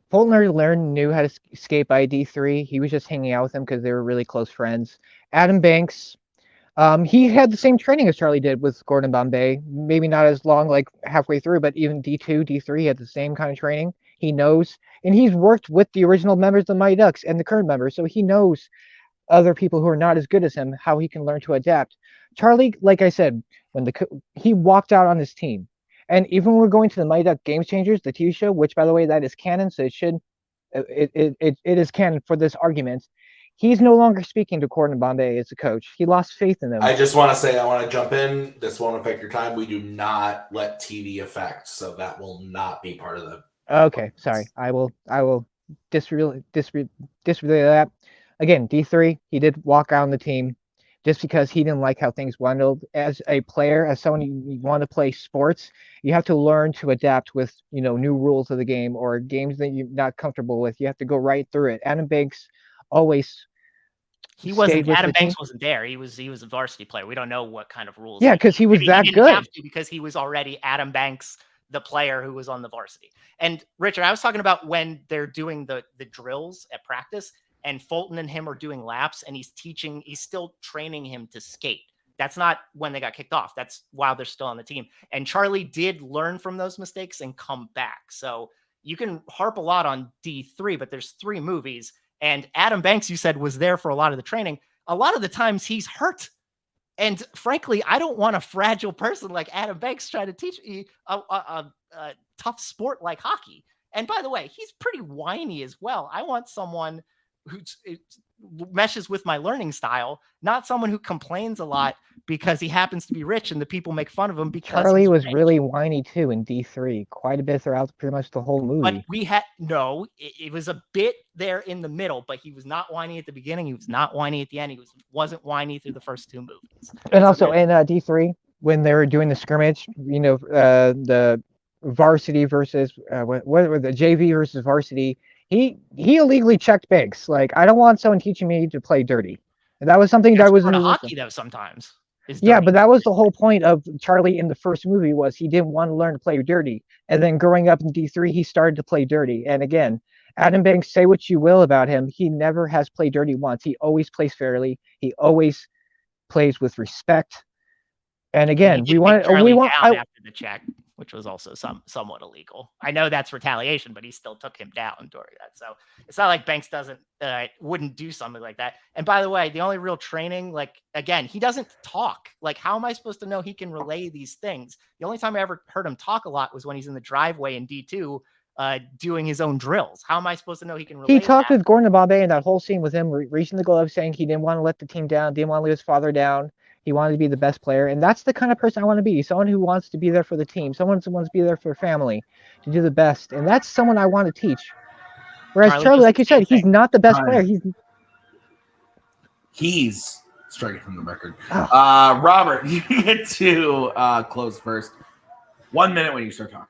Fulton knew how to skate by D3. He was just hanging out with him because they were really close friends. Adam Banks, he had the same training as Charlie did with Gordon Bombay. Maybe not as long, like halfway through, but even D2, D3 he had the same kind of training. He knows, and he's worked with the original members of the Mighty Ducks and the current members, so he knows other people who are not as good as him, how he can learn to adapt. Charlie, like I said, when he walked out on his team. And even when we're going to the Mighty Duck Game Changers, the TV show, which by the way, that is canon, so it is canon for this argument. He's no longer speaking to Gordon Bombay as a coach. He lost faith in them. I just want to say, I want to jump in. This won't affect your time. We do not let TV affect, so that will not be part of the. Okay, sorry. I will disregard that. Again, D3, he did walk out on the team just because he didn't like how things went. As a player, as someone you want to play sports, you have to learn to adapt with new rules of the game or games that you're not comfortable with. You have to go right through it. Adam Banks always. Adam Banks wasn't there. He was a varsity player. We don't know what kind of rules. Yeah, because he was that he good. Have to because he was already Adam Banks, the player who was on the varsity. And Richard, I was talking about when they're doing the drills at practice, and Fulton and him are doing laps, and he's still training him to skate. That's not when they got kicked off. That's while they're still on the team. And Charlie did learn from those mistakes and come back. So you can harp a lot on D3, but there's 3 movies. And Adam Banks, you said, was there for a lot of the training. A lot of the times he's hurt. And frankly, I don't want a fragile person like Adam Banks trying to teach me a tough sport like hockey. And by the way, he's pretty whiny as well. I want someone who meshes with my learning style, not someone who complains a lot because he happens to be rich and the people make fun of him because Charlie was really whiny too in D3, quite a bit throughout pretty much the whole movie. But it was a bit there in the middle, but he was not whiny at the beginning. He was not whiny at the end. He wasn't whiny through the first 2 movies. And also in D3, when they were doing the scrimmage, the varsity versus what were the JV versus varsity, he illegally checked Banks. Like, I don't want someone teaching me to play dirty. And that was something that was in hockey though sometimes. Yeah, but that was the whole point of Charlie in the first movie was he didn't want to learn to play dirty. And then growing up in D3, he started to play dirty. And again, Adam Banks, say what you will about him, he never has played dirty once. He always plays fairly. He always plays with respect. And again, after the check. which was also somewhat illegal. I know that's retaliation, but he still took him down during that. So it's not like Banks wouldn't do something like that. And by the way, the only real training, like, again, he doesn't talk. Like, how am I supposed to know he can relay these things? The only time I ever heard him talk a lot was when he's in the driveway in D2 doing his own drills. How am I supposed to know he can relay He talked that? with Gordon Bombay in that whole scene with him reaching the glove, saying he didn't want to let the team down, didn't want to let his father down. He wanted to be the best player. And that's the kind of person I want to be. Someone who wants to be there for the team. Someone who wants to be there for family, to do the best. And that's someone I want to teach. Whereas Charlie, like you said, he's not the best player. He's striking from the record. Oh. Robert, you get to close first. 1 minute when you start talking.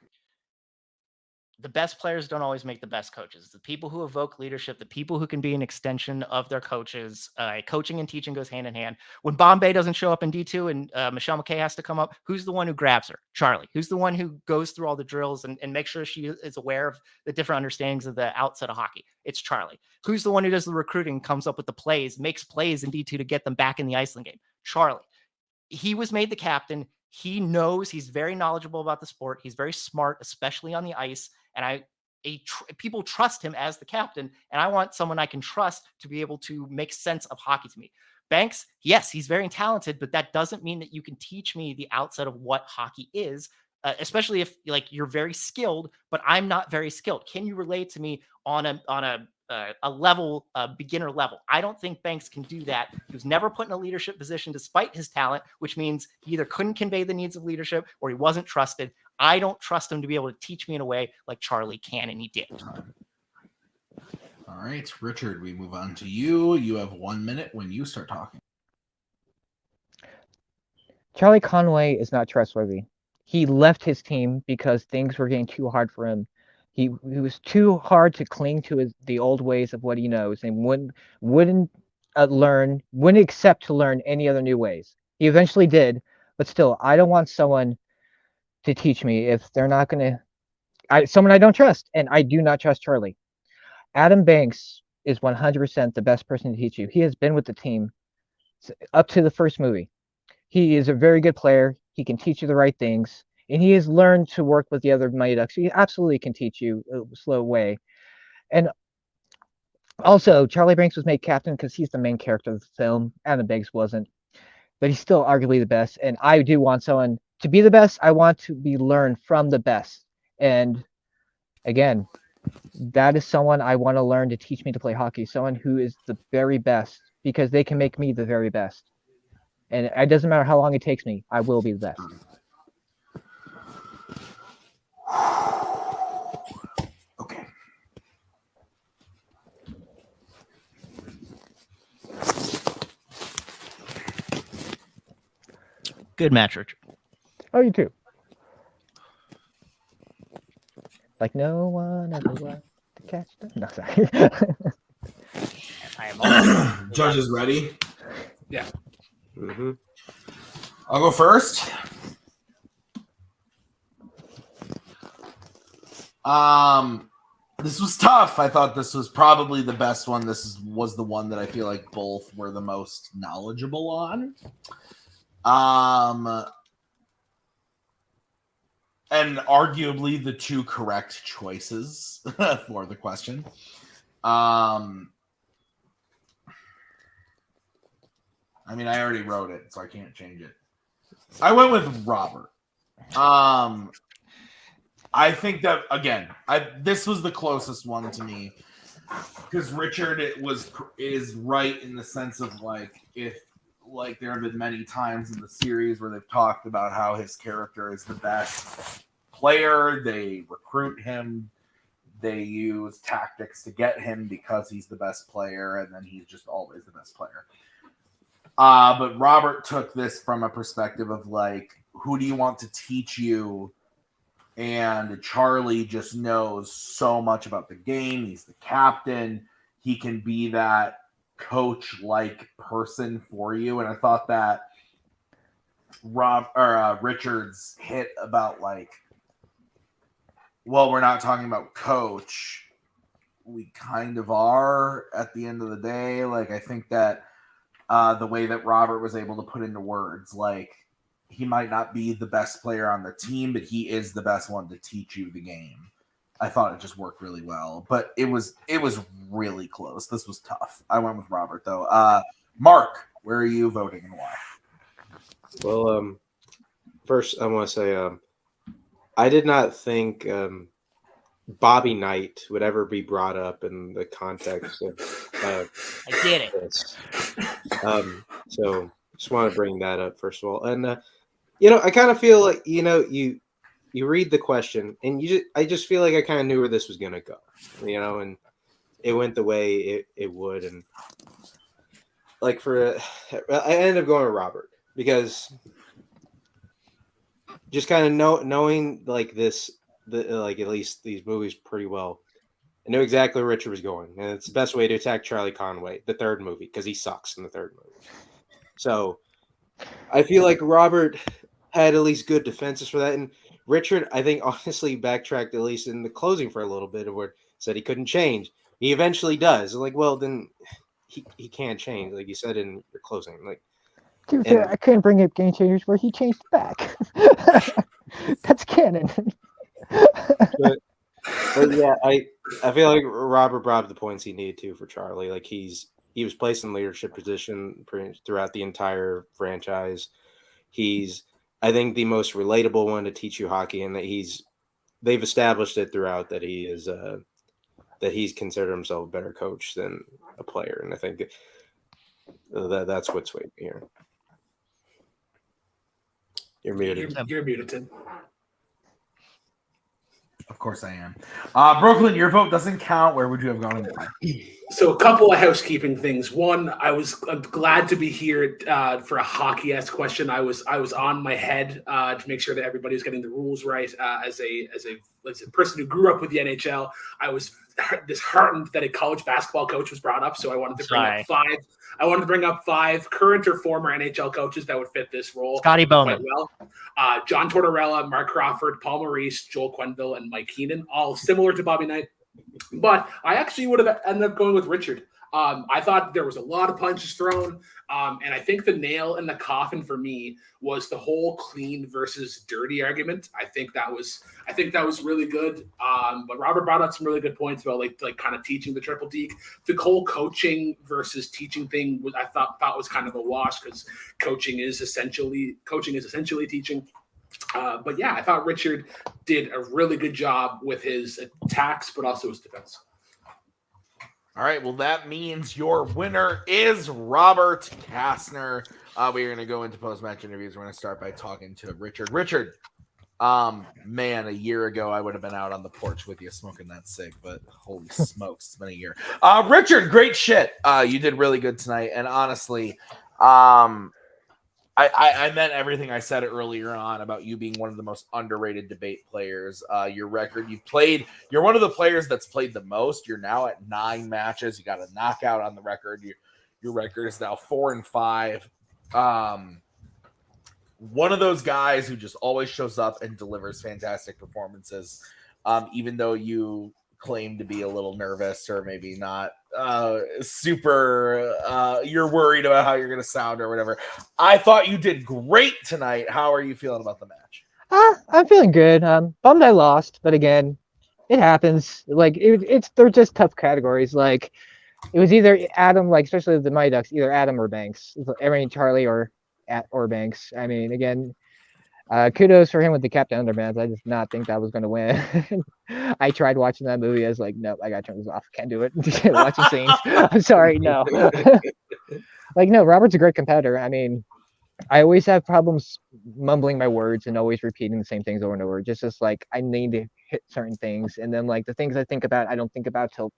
The best players don't always make the best coaches. The people who evoke leadership, the people who can be an extension of their coaches, coaching and teaching goes hand in hand. When Bombay doesn't show up in D2 and Michelle McKay has to come up, who's the one who grabs her? Charlie. Who's the one who goes through all the drills and makes sure she is aware of the different understandings of the outset of hockey? It's Charlie. Who's the one who does the recruiting, comes up with the plays, makes plays in D2 to get them back in the Iceland game? Charlie. He was made the captain. He knows, he's very knowledgeable about the sport. He's very smart, especially on the ice. And people trust him as the captain, and I want someone I can trust to be able to make sense of hockey to me. Banks, yes, he's very talented, but that doesn't mean that you can teach me the outset of what hockey is, especially if like you're very skilled, but I'm not very skilled. Can you relate to me on a level, beginner level? I don't think Banks can do that. He was never put in a leadership position despite his talent, which means he either couldn't convey the needs of leadership or he wasn't trusted. I don't trust him to be able to teach me in a way like Charlie can, and he did. All right, Richard, we move on to you. You have 1 minute when you start talking. Charlie Conway is not trustworthy. He left his team because things were getting too hard for him. He was too hard to cling to the old ways of what he knows, and wouldn't accept to learn any other new ways. He eventually did, but still, I don't want someone to teach me if they're not going to. Someone I don't trust, and I do not trust Charlie. Adam Banks is 100% the best person to teach you. He has been with the team up to the first movie. He is a very good player. He can teach you the right things, and he has learned to work with the other Mighty Ducks. He absolutely can teach you a slow way. And also, Charlie Banks was made captain because he's the main character of the film. Adam Banks wasn't, but he's still arguably the best. And I do want someone to be the best. I want to be learned from the best. And again, that is someone I want to learn to teach me to play hockey. Someone who is the very best, because they can make me the very best. And it doesn't matter how long it takes me. I will be the best. Okay. Good match, Richard. Oh, you too. Like no one ever wants to catch them. No, sorry. I am Judges ready? Yeah. Mm-hmm. I'll go first. This was tough. I thought this was probably the best one. Was the one that I feel like both were the most knowledgeable on. And arguably the two correct choices for the question. I mean, I already wrote it, so I can't change it. I went with Robert. I think that, again, this was the closest one to me because Richard is right in the sense of like there have been many times in the series where they've talked about how his character is the best player. They recruit him. They use tactics to get him because he's the best player, and then he's just always the best player. But Robert took this from a perspective of like, who do you want to teach you? And Charlie just knows so much about the game. He's the captain. He can be that coach-like person for you. And I thought that Richard's hit about like, well, we're not talking about coach. We kind of are at the end of the day. Like, I think that the way that Robert was able to put into words, like, he might not be the best player on the team, but he is the best one to teach you the game. I thought it just worked really well, but it was really close. This was tough. I went with Robert though. Mark, where are you voting and why? Well, first I want to say I did not think Bobby Knight would ever be brought up in the context of I get it. this. So just want to bring that up first of all, and I kind of feel like you read the question and I just feel like I kind of knew where this was gonna go, and it went the way it would, and I ended up going with Robert because just kind of knowing like at least these movies pretty well. I knew exactly where Richard was going, and it's the best way to attack Charlie Conway, the third movie, because he sucks in the third movie. So I feel like Robert had at least good defenses for that, and Richard, I think, honestly backtracked at least in the closing for a little bit, of where said he couldn't change. He eventually does. Like, well, then he can't change, like you said in your closing. Like, I couldn't bring up Game Changers where he changed back. That's canon. but yeah, I feel like Robert brought up the points he needed to for Charlie. Like he was placed in leadership position throughout the entire franchise. He's, I think, the most relatable one to teach you hockey, and that they've established it throughout that he is that he's considered himself a better coach than a player, and I think that's what's swayed me here. You're muted. You're muted, Tim. Of course I am. Brooklyn, your vote doesn't count. Where would you have gone and why? So a couple of housekeeping things. One, I'm glad to be here for a hockey-esque question. I was on my head to make sure that everybody was getting the rules right. As a person who grew up with the NHL, I was disheartened that a college basketball coach was brought up. So I wanted to bring up five. I wanted to bring up 5 current or former NHL coaches that would fit this role. Scotty Bowman. Quite well. John Tortorella, Mark Crawford, Paul Maurice, Joel Quenneville, and Mike Keenan, all similar to Bobby Knight. But I actually would have ended up going with Richard. I thought there was a lot of punches thrown, and I think the nail in the coffin for me was the whole clean versus dirty argument. I think that was really good. But Robert brought out some really good points about like kind of teaching the triple deke. The whole coaching versus teaching thing I thought was kind of a wash, because coaching is essentially teaching. But yeah, I thought Richard did a really good job with his attacks, but also his defense. All right, well, that means your winner is Robert Castner. We're going to go into post-match interviews. We're going to start by talking to Richard. Richard, man, a year ago, I would have been out on the porch with you smoking that cig, but holy smokes, it's been a year. Richard, great shit. You did really good tonight, and honestly, I meant everything I said earlier on about you being one of the most underrated debate players. Your record, you're one of the players that's played the most. You're now at 9 matches. You got a knockout on the record. Your record is now 4-5. One of those guys who just always shows up and delivers fantastic performances, even though you claim to be a little nervous or maybe not super you're worried about how you're going to sound or whatever. I thought you did great tonight. How are you feeling about the match? I'm feeling good. Bummed I lost, but again, it happens. Like they're just tough categories. Like it was either Adam, like especially the Mighty Ducks, either Adam or Banks. I mean Charlie or Banks. I mean, again, kudos for him with the Captain Underbands. I just not think that was going to win. I tried watching that movie. I was like, nope, I got to turn this off. Can't do it. Watching scenes. I'm sorry, no. Like, no, Robert's a great competitor. I mean, I always have problems mumbling my words and always repeating the same things over and over. Just like I need to hit certain things. And then like the things I think about, I don't think about till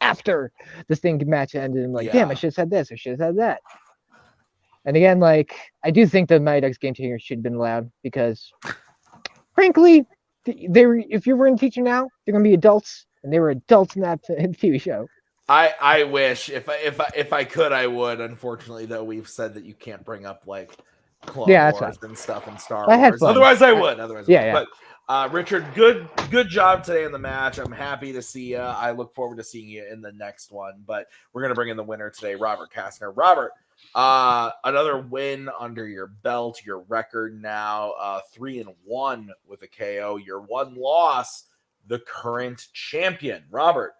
after this thing match ended. I'm like, damn, I should have said this. I should have said that. And again, like, I do think the Mighty Ducks game changer should have been allowed because, frankly, if you were in teaching now, they're going to be adults, and they were adults in that TV show. I wish if I could, I would. Unfortunately, though, we've said that you can't bring up like Clone Wars and stuff in Star Wars. Otherwise, I would. But Richard, good job today in the match. I'm happy to see you. I look forward to seeing you in the next one. But we're gonna bring in the winner today, Robert Castner. Robert, Another win under your belt. Your record now 3-1 with a KO. Your one loss, the current champion. Robert,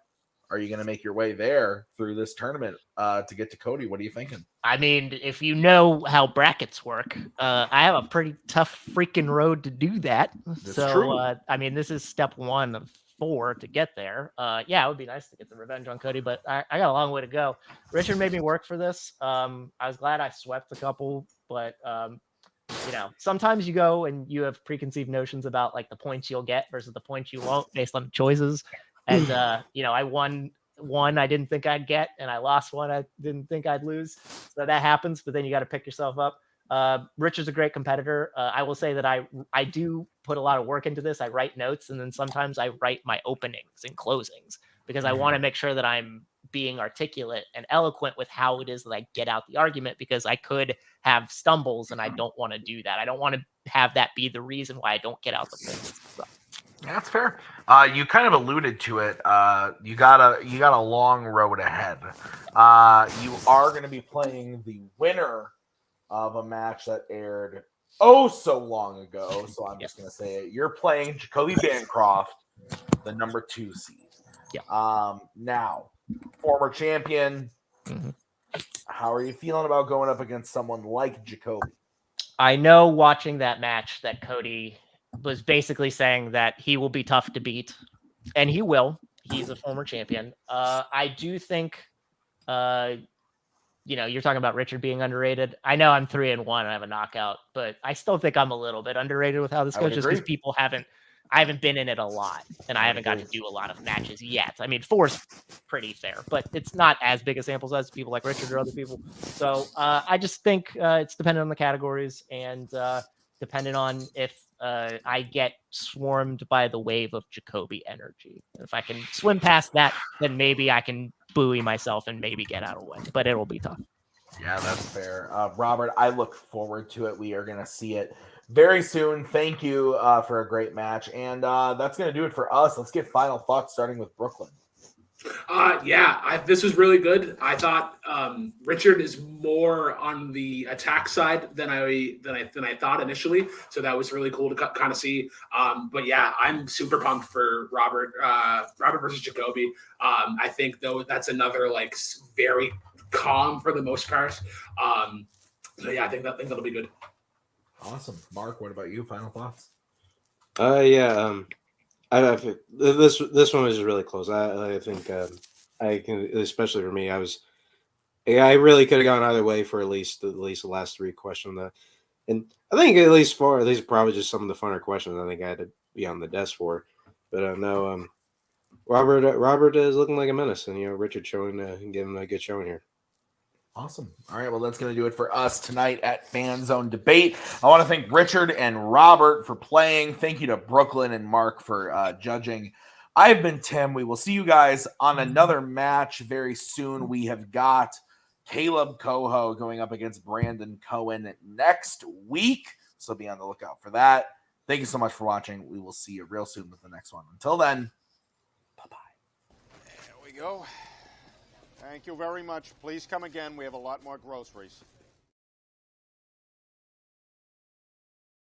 are you going to make your way there through this tournament to get to Cody? What are you thinking? I mean, if you know how brackets work, I have a pretty tough freaking road to do that. True. I mean, this is step 1 of 4 to get there. Yeah, it would be nice to get the revenge on Cody, but I got a long way to go. Richard made me work for this. I was glad I swept a couple, but sometimes you go and you have preconceived notions about like the points you'll get versus the points you won't based on the choices. And I won one I didn't think I'd get, and I lost one I didn't think I'd lose. So that happens, but then you got to pick yourself up. Richard's a great competitor. I will say that I do put a lot of work into this. I write notes, and then sometimes I write my openings and closings because I want to make sure that I'm being articulate and eloquent with how it is that I get out the argument, because I could have stumbles, and I don't want to do that. I don't want to have that be the reason why I don't get out the points. So. That's fair. You kind of alluded to it. You got a long road ahead. You are going to be playing the winner of a match that aired so long ago. So I'm just going to say it. You're playing Jacoby Bancroft, the number 2 seed. Yeah. Now, former champion. Mm-hmm. How are you feeling about going up against someone like Jacoby? I know watching that match that Cody was basically saying that he will be tough to beat, and he will. He's a former champion. I do think, you're talking about Richard being underrated. I know I'm 3-1 and I have a knockout, but I still think I'm a little bit underrated with how this goes, just because people I haven't been in it a lot, and I haven't got to do a lot of matches yet. I mean, 4's pretty fair, but it's not as big a sample size as people like Richard or other people. So I just think it's dependent on the categories and dependent on if I get swarmed by the wave of Jacoby energy. If I can swim past that, then maybe I can buoy myself and maybe get out of the way, but it'll be tough. Yeah, that's fair. Robert, I look forward to it. We are going to see it very soon. Thank you for a great match. And that's going to do it for us. Let's get final thoughts, starting with Brooklyn. This was really good. I thought Richard is more on the attack side than I thought initially. So that was really cool to kind of see. But yeah, I'm super pumped for Robert versus Jacoby. I think though that's another like very calm for the most part. So yeah, I think that'll be good. Awesome. Mark, what about you? Final thoughts? This one was really close. I think I can, especially for me, I really could have gone either way for at least the last 3 questions. And I think at least probably just some of the funner questions I think I had to be on the desk for. But no, Robert is looking like a menace, and Richard giving him a good showing here. Awesome. All right, well, that's going to do it for us tonight at Fanzone Debate. I want to thank Richard and Robert for playing. Thank you to Brooklyn and Mark for judging. I've been Tim. We will see you guys on another match very soon. We have got Kaleb Koho going up against Brandon Cohen next week, so be on the lookout for that. Thank you so much for watching. We will see you real soon with the next one. Until then, bye-bye. There we go. Thank you very much. Please come again. We have a lot more groceries.